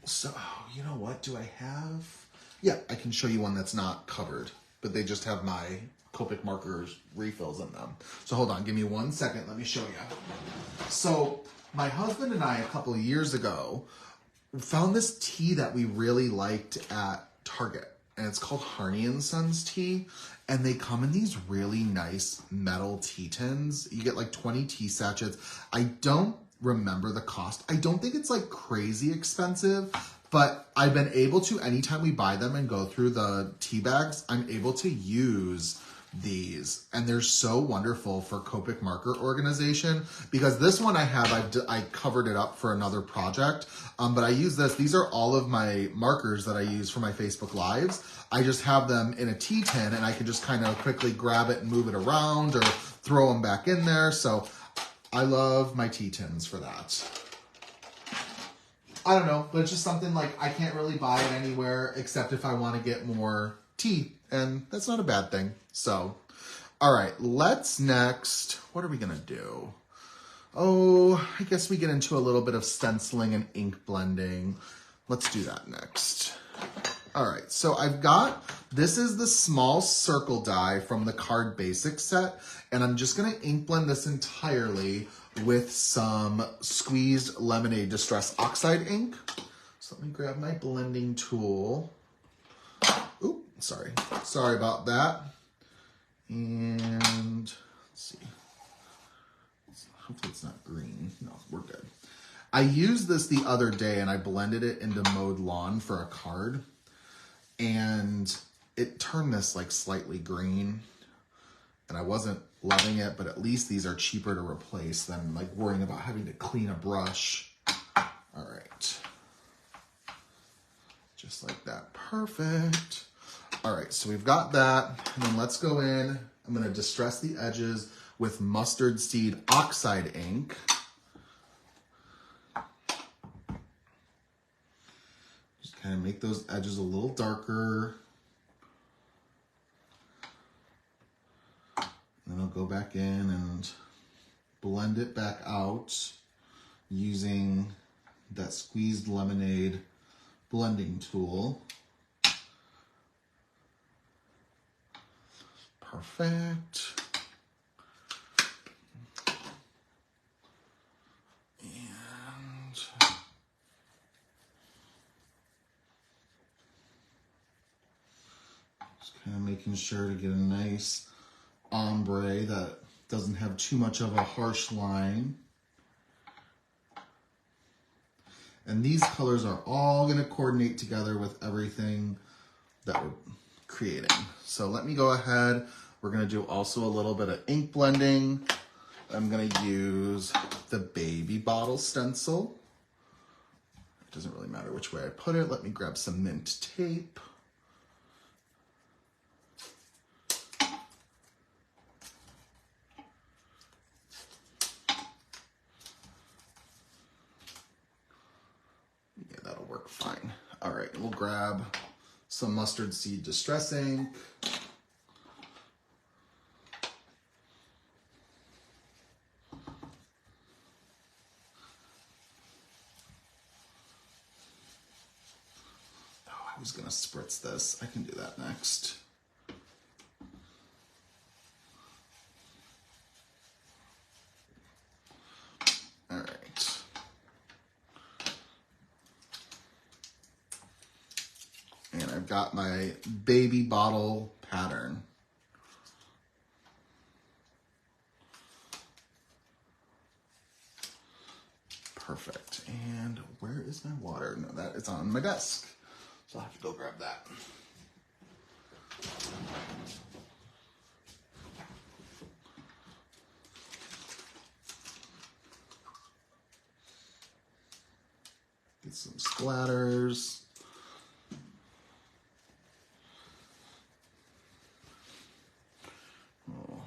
So, you know what do I have? Yeah, I can show you one that's not covered, but they just have my Copic markers refills in them. So hold on, give me 1 second. Let me show you. So my husband and I, a couple of years ago, found this tea that we really liked at Target. And it's called Harney & Sons tea. And they come in these really nice metal tea tins. You get 20 tea sachets. I don't remember the cost. I don't think it's crazy expensive, but I've been able to, anytime we buy them and go through the tea bags, I'm able to use these, and they're so wonderful for Copic marker organization, because this one I have, I covered it up for another project, but I use this. These are all of my markers that I use for my Facebook Lives. I just have them in a tea tin, and I can just kind of quickly grab it and move it around or throw them back in there. So I love my tea tins for that. I don't know, but it's just something I can't really buy it anywhere except if I want to get more tea, and that's not a bad thing. So, all right, let's next, what are we going to do? Oh, I guess we get into a little bit of stenciling and ink blending. Let's do that next. All right, so I've got, this is the small circle die from the Card Basics set, and I'm just going to ink blend this entirely with some squeezed lemonade distress oxide ink. So let me grab my blending tool. Oop, sorry about that. And let's see. Hopefully it's not green. No, we're good. I used this the other day and I blended it into Mowed Lawn for a card. And it turned this like slightly green. And I wasn't loving it, but at least these are cheaper to replace than like worrying about having to clean a brush. All right. Just like that. Perfect. All right, so we've got that. And then let's go in. I'm going to distress the edges with mustard seed oxide ink. Just kind of make those edges a little darker. Then I'll go back in and blend it back out using that squeezed lemonade blending tool. Perfect. And just kind of making sure to get a nice ombre that doesn't have too much of a harsh line. And these colors are all going to coordinate together with everything that we're creating. So let me go ahead. We're going to do also a little bit of ink blending. I'm going to use the baby bottle stencil. It doesn't really matter which way I put it. Let me grab some mint tape. Yeah, that'll work fine. All right, we'll grab some mustard seed distress ink. I was gonna spritz this. I can do that next. All right. And I've got my baby bottle pattern. Perfect. And where is my water? No, that is on my desk. So I'll have to go grab that. Get some splatters. Oh.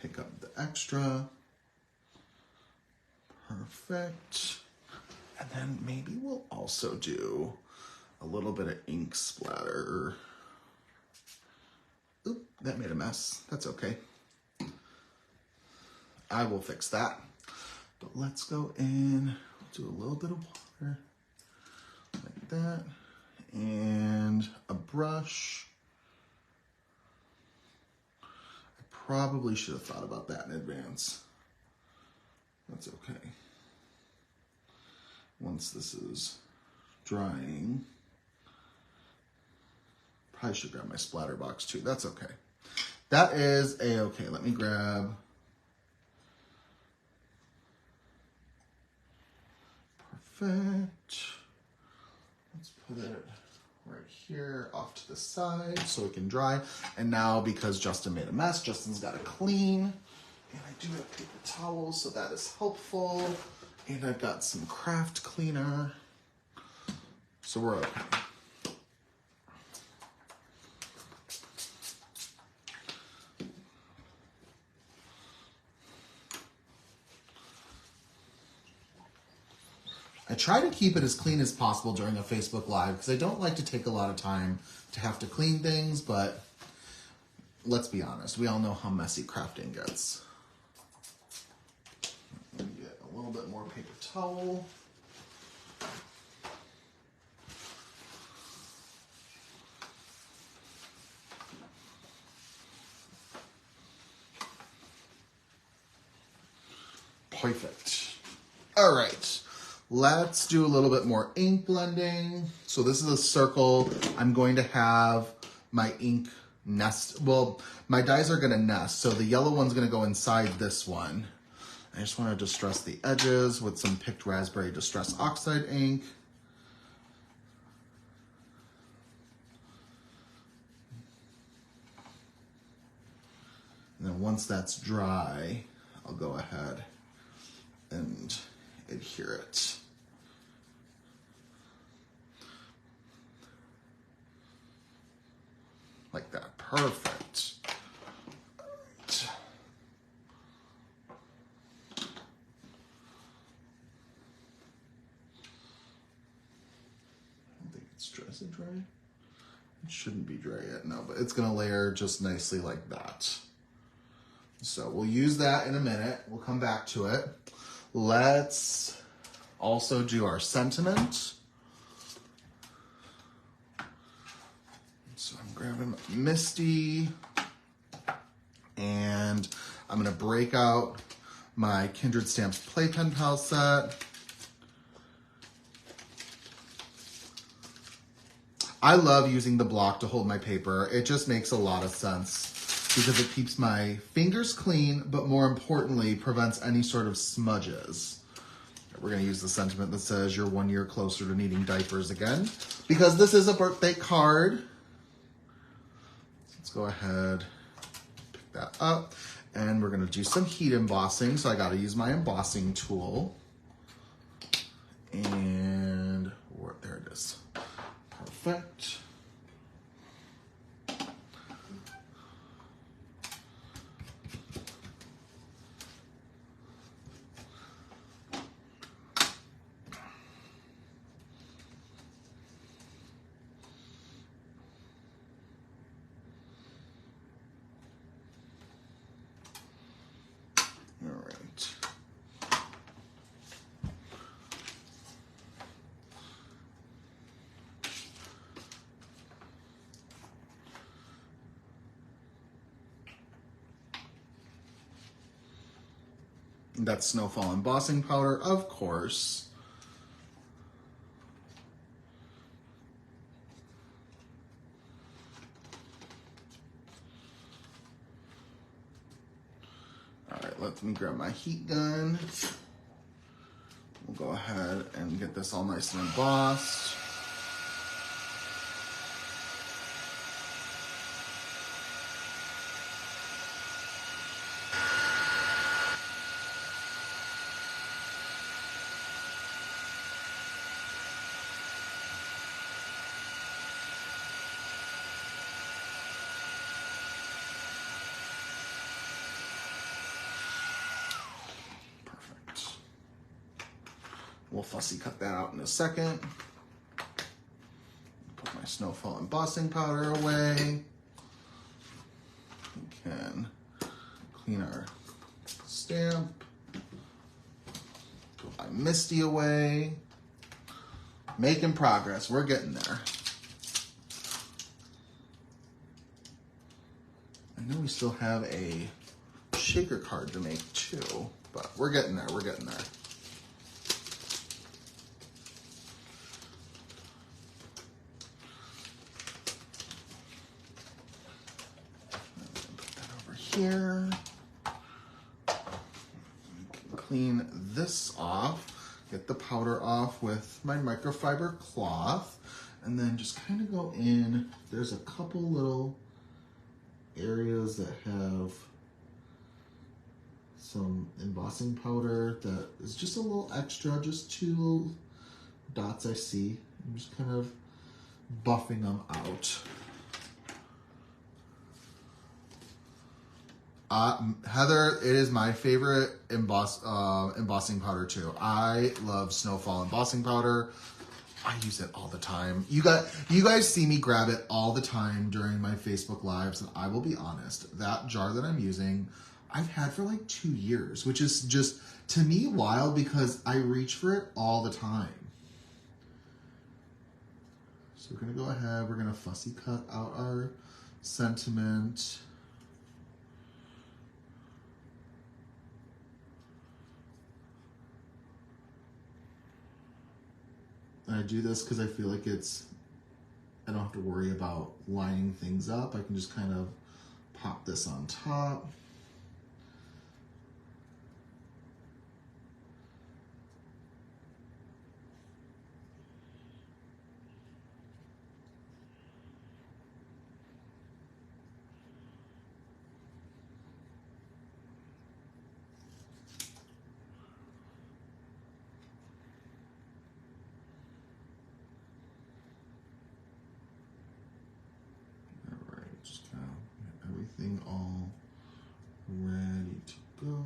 Pick up the extra. Perfect. And then maybe we'll also do a little bit of ink splatter. Oop, that made a mess. That's okay. I will fix that. But let's go in, do a little bit of water, like that, and a brush. I probably should have thought about that in advance. That's okay. Once this is drying, probably should grab my splatter box too. That's okay. That is a-okay. Let me grab. Perfect. Let's put it right here off to the side so it can dry. And now, because Justin made a mess, Justin's got to clean. And I do have paper towels, so that is helpful. And I've got some craft cleaner. So we're okay. I try to keep it as clean as possible during a Facebook Live because I don't like to take a lot of time to have to clean things, but let's be honest, we all know how messy crafting gets. Let me get a little bit more paper towel. Perfect. All right. Let's do a little bit more ink blending. So this is a circle. I'm going to have my ink nest. Well, my dyes are gonna nest, so the yellow one's gonna go inside this one. I just want to distress the edges with some picked raspberry distress oxide ink. And then once that's dry, I'll go ahead and adhere it. Like that. Perfect. Right. I don't think it's dry. Is it dry? It shouldn't be dry yet, no, but it's gonna layer just nicely like that. So we'll use that in a minute. We'll come back to it. Let's also do our sentiment. So I'm grabbing Misty, and I'm gonna break out my Kindred Stamps Playpen Pal set. I love using the block to hold my paper. It just makes a lot of sense because it keeps my fingers clean, but more importantly, prevents any sort of smudges. We're gonna use the sentiment that says you're 1 year closer to needing diapers again, because this is a birthday card. Let's go ahead, pick that up, and we're gonna do some heat embossing. So I gotta use my embossing tool. And there it is. Perfect. All right. That's Snowfall embossing powder, of course. All right, let me grab my heat gun. We'll go ahead and get this all nice and embossed. We'll fussy cut that out in a second. Put my Snowfall embossing powder away. We can clean our stamp. Put my Misty away. Making progress. We're getting there. I know we still have a shaker card to make too, but we're getting there. We're getting there. Here. Clean this off, get the powder off with my microfiber cloth, and then just kind of go in. There's a couple little areas that have some embossing powder that is just a little extra, just 2 little dots I see. I'm just kind of buffing them out. Heather, it is my favorite embossing powder too. I love Snowfall embossing powder. I use it all the time. You guys see me grab it all the time during my Facebook Lives, and I will be honest, that jar that I'm using, I've had for like 2 years, which is just, to me, wild because I reach for it all the time. So we're gonna go ahead, we're gonna fussy cut out our sentiment. And I do this because I feel like it's I don't have to worry about lining things up. I can just kind of pop this on top. Just kind of get everything all ready to go.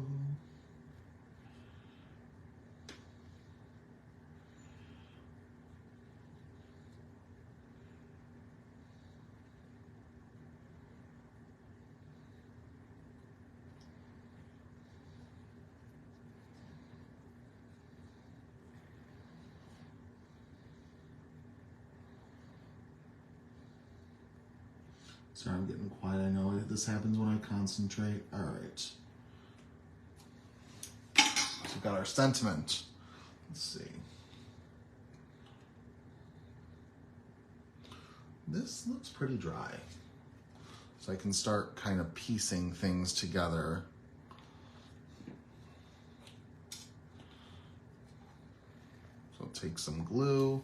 Sorry, I'm getting quiet. I know this happens when I concentrate. All right. So we've got our sentiment. Let's see. This looks pretty dry. So I can start kind of piecing things together. So I'll take some glue.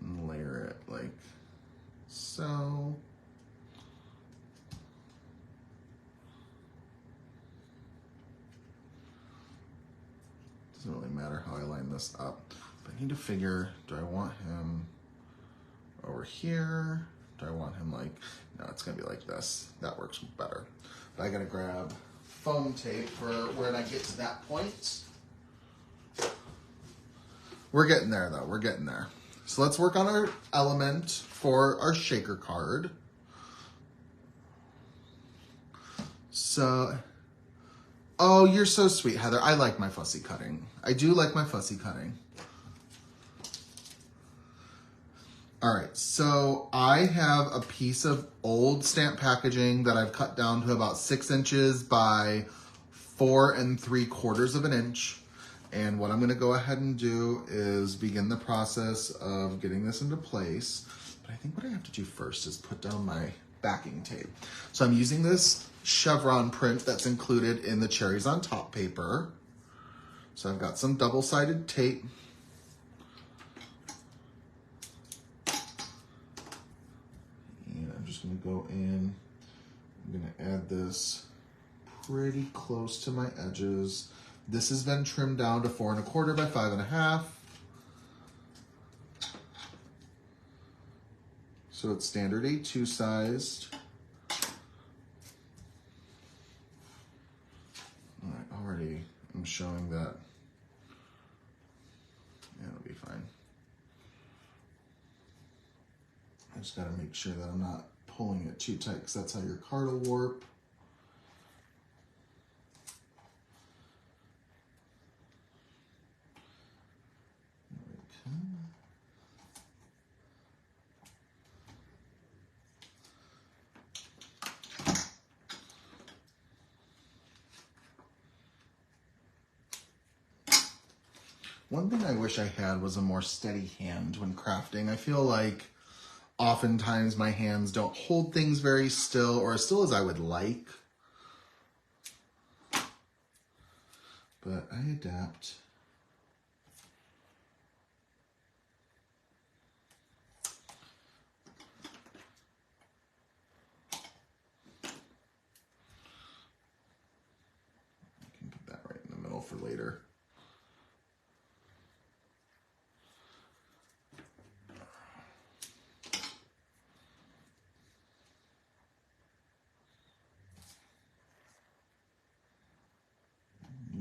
And layer it like so. Doesn't really matter how I line this up. But I need to figure, do I want him over here? Do I want him like, no, it's gonna be like this. That works better. But I gotta grab foam tape for when I get to that point. We're getting there though, we're getting there. So let's work on our element for our shaker card. So, oh, you're so sweet, Heather. I like my fussy cutting. I do like my fussy cutting. All right, so I have a piece of old stamp packaging that I've cut down to about 6 inches by 4 3/4 of an inch. And what I'm gonna go ahead and do is begin the process of getting this into place. But I think what I have to do first is put down my backing tape. So I'm using this chevron print that's included in the Cherries on Top paper. So I've got some double-sided tape. And I'm just gonna go in, I'm gonna add this pretty close to my edges. This has been trimmed down to 4 1/4 by 5 1/2. So it's standard A2 sized. All right, already I'm showing that, yeah, it'll be fine. I just gotta make sure that I'm not pulling it too tight because that's how your card will warp. One thing I wish I had was a more steady hand when crafting. I feel like oftentimes my hands don't hold things very still or as still as I would like. But I adapt. I can put that right in the middle for later.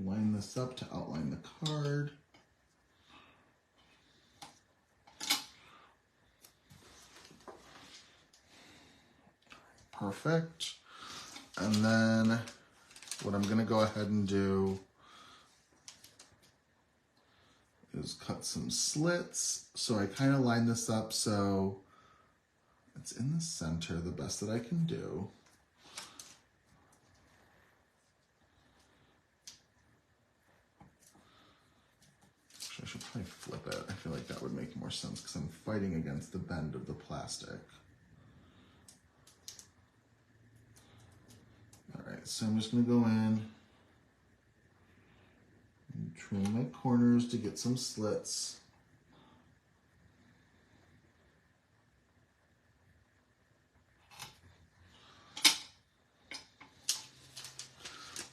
Line this up to outline the card. Perfect. And then what I'm gonna go ahead and do is cut some slits. So I kind of line this up so it's in the center the best that I can do. I flip it? I feel like that would make more sense because I'm fighting against the bend of the plastic. All right, so I'm just gonna go in and trim my corners to get some slits.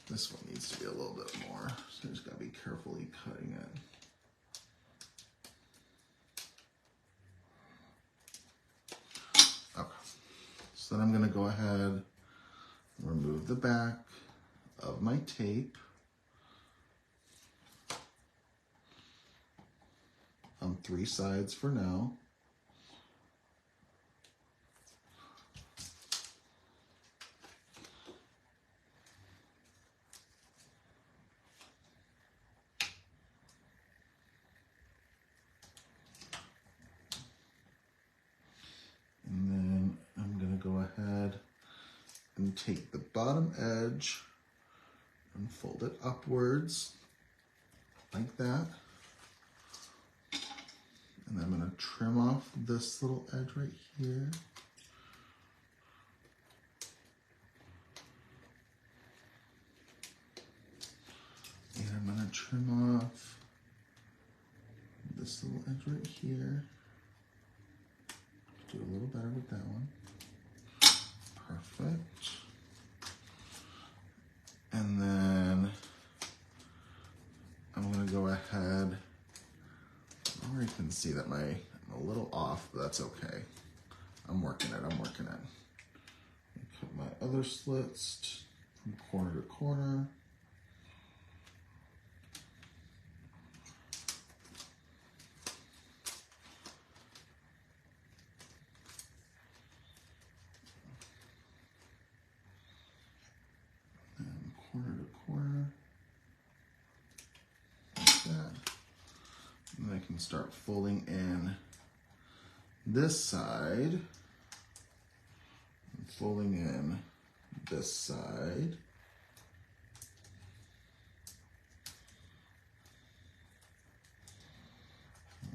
This one needs to be a little bit more, so I just gotta be carefully cutting it. Okay, so then I'm gonna go ahead and remove the back of my tape on 3 sides for now. And then I'm gonna go ahead and take the bottom edge and fold it upwards like that. And I'm gonna trim off this little edge right here. And I'm gonna trim off this little edge right here. Do a little better with that one. Perfect. And then I'm gonna go ahead. I already can see that I'm a little off, but that's okay. I'm working it. Cut my other slits from corner to corner. And corner to corner. Like that. And I can start folding in this side. And folding in this side.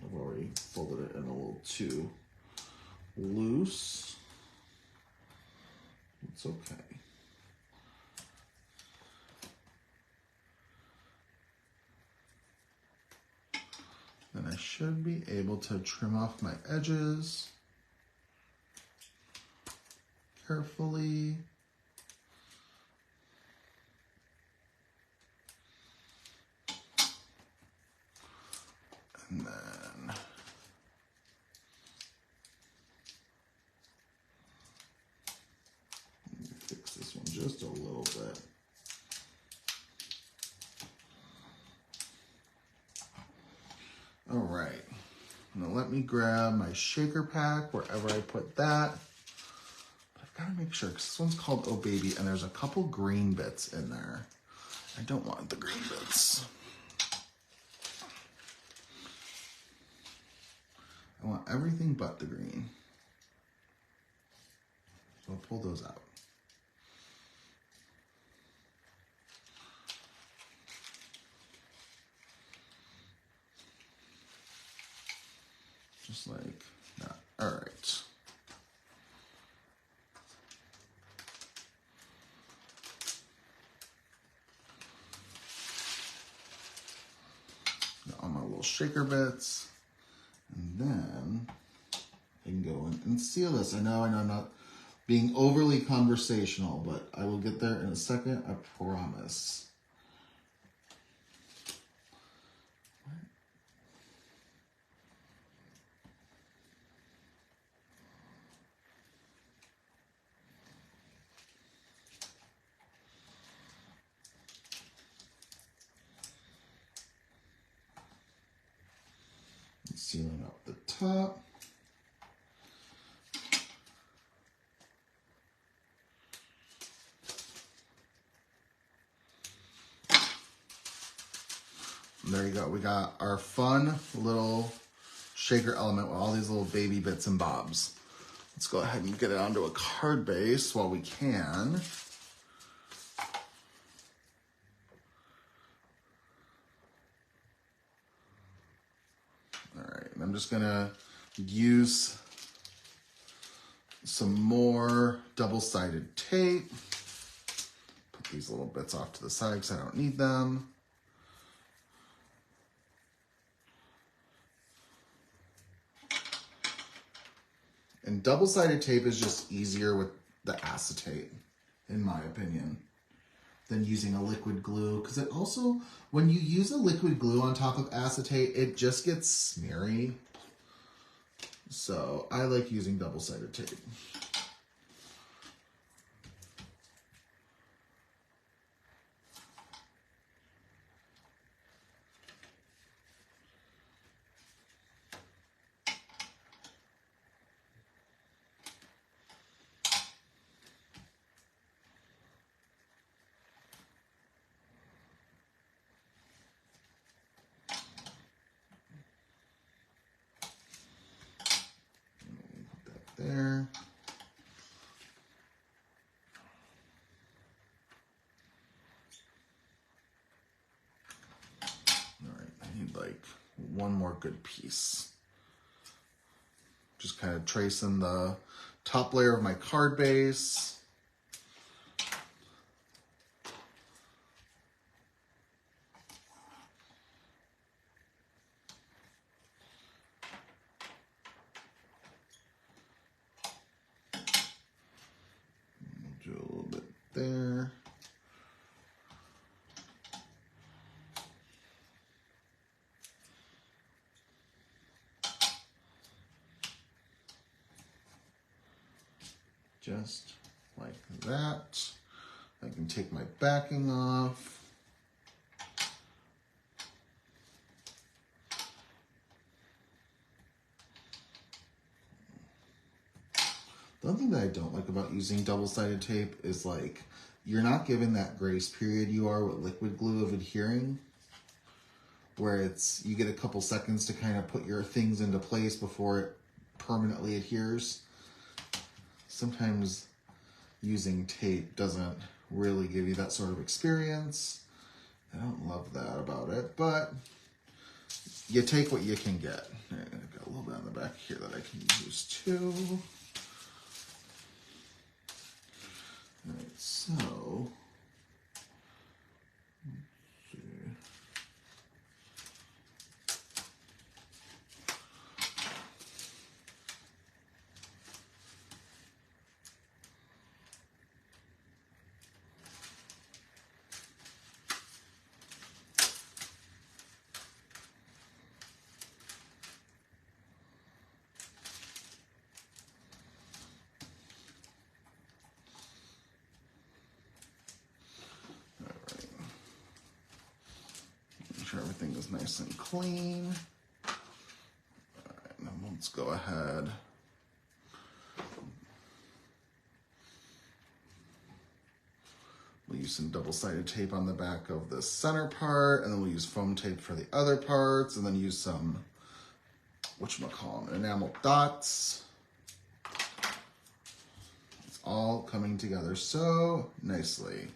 I've already folded it in a little too loose. It's okay. Then I should be able to trim off my edges carefully. And then fix this one just a little bit. All right, now let me grab my shaker pack wherever I put that. But I've got to make sure, because this one's called Oh Baby, and there's a couple green bits in there. I don't want the green bits. I want everything but the green. So I'll pull those out. Just like that. All right. Got all my little shaker bits. And then I can go in and seal this. I know I'm not being overly conversational, but I will get there in a second, I promise. Sealing up the top. And there you go. We got our fun little shaker element with all these little baby bits and bobs. Let's go ahead and get it onto a card base while we can. I'm just gonna use some more double-sided tape. Put these little bits off to the side because I don't need them. And double-sided tape is just easier with the acetate, in my opinion, than using a liquid glue. Because it also, when you use a liquid glue on top of acetate, it just gets smeary. So I like using double-sided tape. There. All right, I need like one more good piece. Just kind of tracing the top layer of my card base. Do a little bit there. Just like that. I can take my backing off. The one thing that I don't like about using double-sided tape is like, you're not given that grace period you are with liquid glue of adhering, where it's, you get a couple seconds to kind of put your things into place before it permanently adheres. Sometimes using tape doesn't really give you that sort of experience. I don't love that about it, but you take what you can get. I've got a little bit on the back here that I can use too. All right, so let's see. Make sure everything is nice and clean. All right, now let's go ahead. We'll use some double-sided tape on the back of the center part, and then we'll use foam tape for the other parts, and then use some, whatchamacallit, enamel dots. It's all coming together so nicely.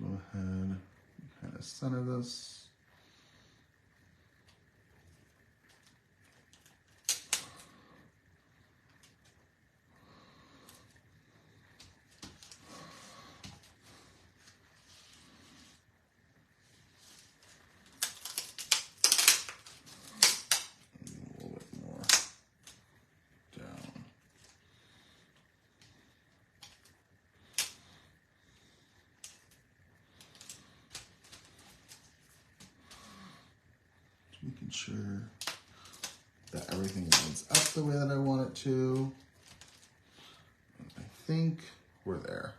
Go ahead and kind of center this. A little bit more down. Making sure that everything lines up the way that I want it to. I think we're there.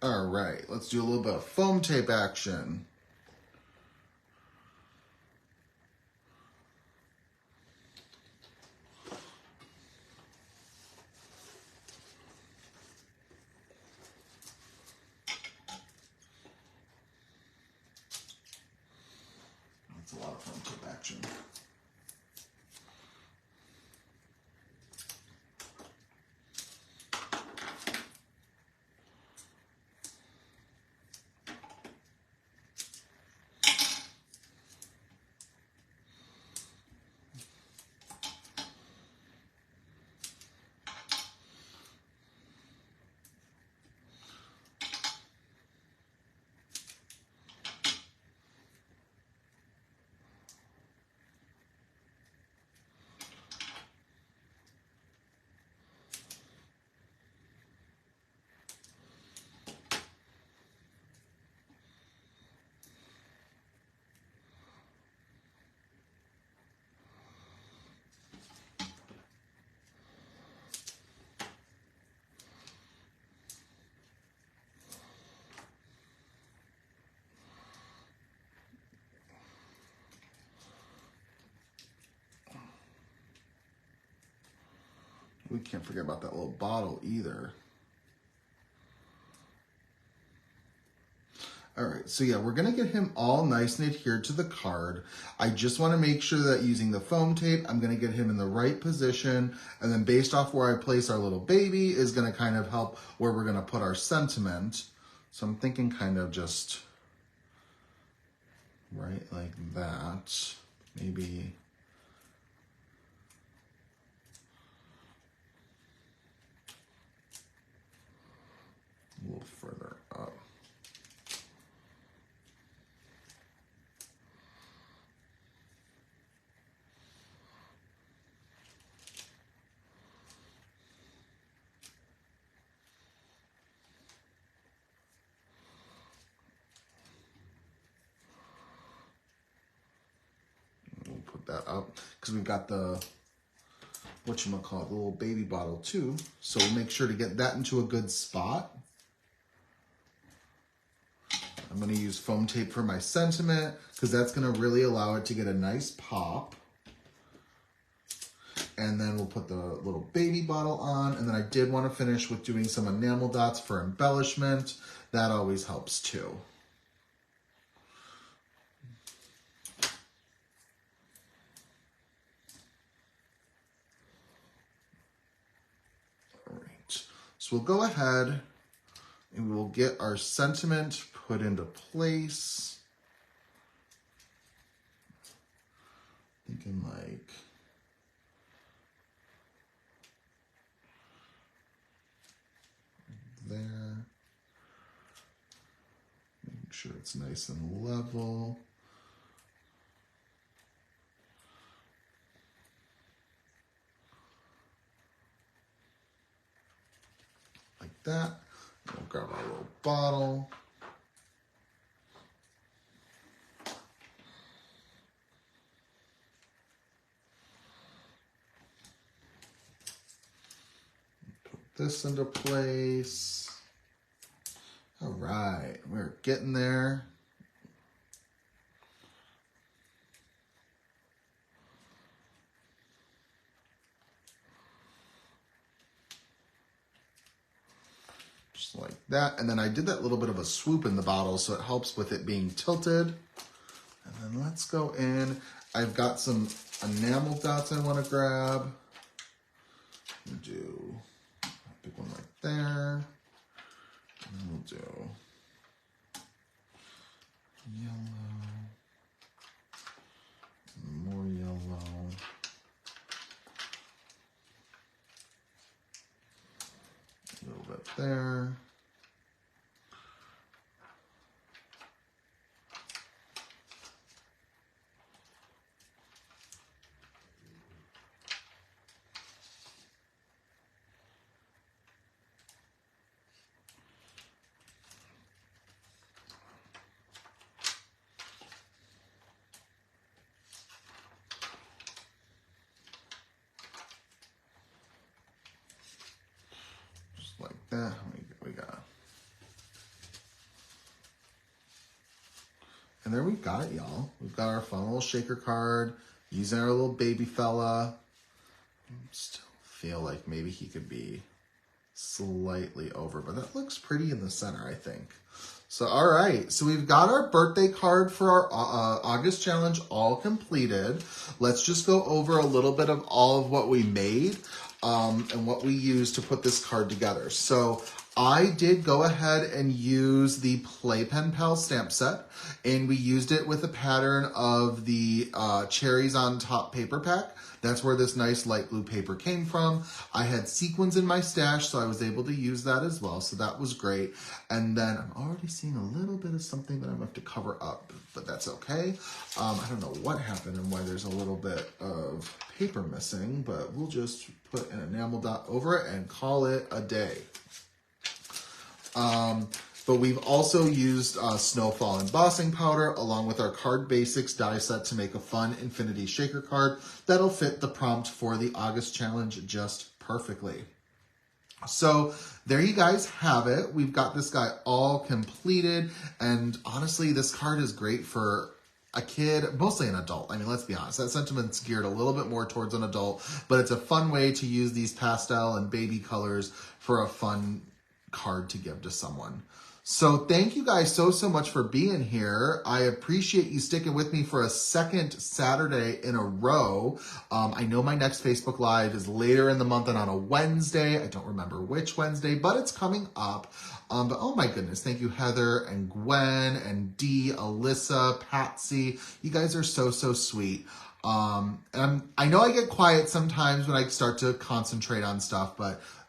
All right, let's do a little bit of foam tape action. action. We can't forget about that little bottle either. All right, so yeah, we're gonna get him all nice and adhered to the card. I just wanna make sure that using the foam tape, I'm gonna get him in the right position, and then based off where I place our little baby is gonna kind of help where we're gonna put our sentiment. So I'm thinking kind of just right like that, maybe. A little further up. We'll put that up because we've got the, whatchamacallit, the little baby bottle too. So we'll make sure to get that into a good spot. I'm going to use foam tape for my sentiment because that's going to really allow it to get a nice pop. And then we'll put the little baby bottle on. And then I did want to finish with doing some enamel dots for embellishment. That always helps too. All right. So we'll go ahead and we'll get our sentiment put into place. Thinking like there. Making sure it's nice and level. Like that. We'll grab our little bottle. Put this into place. All right, we're getting there. Just like that. And then I did that little bit of a swoop in the bottle so it helps with it being tilted. And then let's go in. I've got some enamel dots I want to grab. Do a big one right there. And then we'll do yellow, more yellow. A little bit there. Like that. We got. And there we got it, y'all. We've got our fun little shaker card using our little baby fella. Still feel like maybe he could be slightly over, but that looks pretty in the center, I think. So, all right. So we've got our birthday card for our August challenge all completed. Let's just go over a little bit of all of what we made and what we used to put this card together. So I did go ahead and use the Playpen Pal stamp set, and we used it with a pattern of the cherries on top paper pack. That's where this nice light blue paper came from. I had sequins in my stash, so I was able to use that as well. So that was great. And then I'm already seeing a little bit of something that I'm going to have to cover up, but that's okay. I don't know what happened and why there's a little bit of paper missing, but we'll just put an enamel dot over it and call it a day. But we've also used Snowfall embossing powder along with our Card Basics die set to make a fun Infinity Shaker card that'll fit the prompt for the August challenge just perfectly. So there you guys have it. We've got this guy all completed, and honestly, this card is great for a kid, mostly an adult. I mean, let's be honest, that sentiment's geared a little bit more towards an adult, but it's a fun way to use these pastel and baby colors for a fun card to give to someone. So thank you guys so much for being here. I appreciate you sticking with me for a second Saturday in a row. I know my next Facebook Live is later in the month and on a Wednesday. I don't remember which Wednesday, but it's coming up. But oh my goodness, thank you Heather and Gwen and Dee, Alyssa, Patsy. You guys are so sweet. And I know I get quiet sometimes when I start to concentrate on stuff,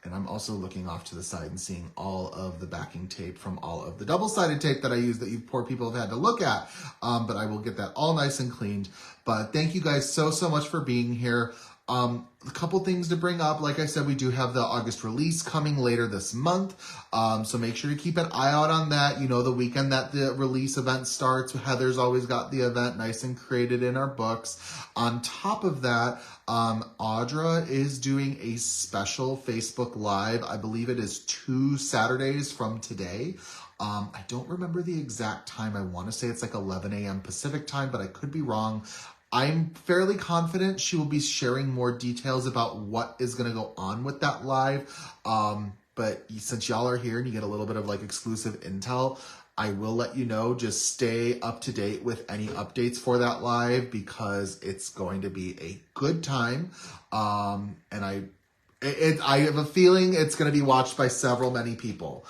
and I'm also looking off to the side and seeing all of the backing tape from all of the double-sided tape that I use that you poor people have had to look at. But I will get that all nice and cleaned. But thank you guys so much for being here. A couple things to bring up. Like I said, we do have the August release coming later this month. So make sure to keep an eye out on that. You know, the weekend that the release event starts, Heather's always got the event nice and created in our books. On top of that, Audra is doing a special Facebook Live. I believe it is 2 Saturdays from today. I don't remember the exact time. I want to say it's like 11 a.m. Pacific time, but I could be wrong. I'm fairly confident she will be sharing more details about what is going to go on with that live. But since y'all are here and you get a little bit of like exclusive intel, I will let you know. Just stay up to date with any updates for that live because it's going to be a good time. And I have a feeling it's going to be watched by many people.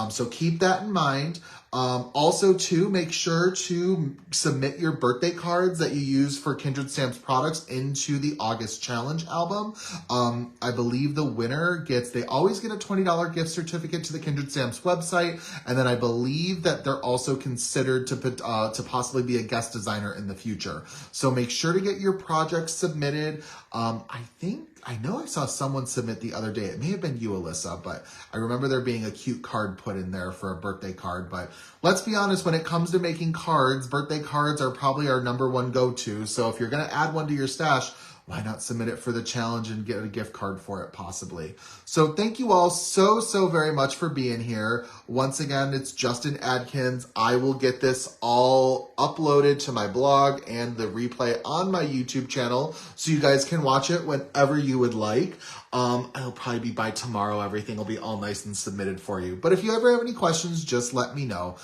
So keep that in mind. Also, too, make sure to submit your birthday cards that you use for Kindred Stamps products into the August Challenge album. I believe the winner they always get a $20 gift certificate to the Kindred Stamps website. And then I believe that they're also considered to possibly be a guest designer in the future. So make sure to get your projects submitted. I know I saw someone submit the other day. It may have been you, Alyssa, but I remember there being a cute card put in there for a birthday card. But let's be honest, when it comes to making cards, birthday cards are probably our #1 go-to. So if you're going to add one to your stash, why not submit it for the challenge and get a gift card for it possibly? So thank you all so very much for being here. Once again, it's Justin Adkins. I will get this all uploaded to my blog and the replay on my YouTube channel so you guys can watch it whenever you would like. It'll probably be by tomorrow. Everything will be all nice and submitted for you. But if you ever have any questions, just let me know.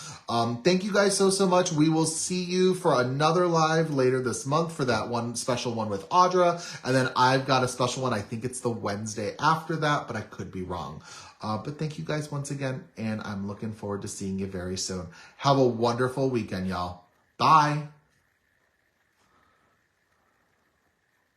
Thank you guys so much. We will see you for another live later this month for that one special one with Audra. And then I've got a special one. I think it's the Wednesday after that, but I could be wrong. But thank you guys once again. And I'm looking forward to seeing you very soon. Have a wonderful weekend, y'all. Bye.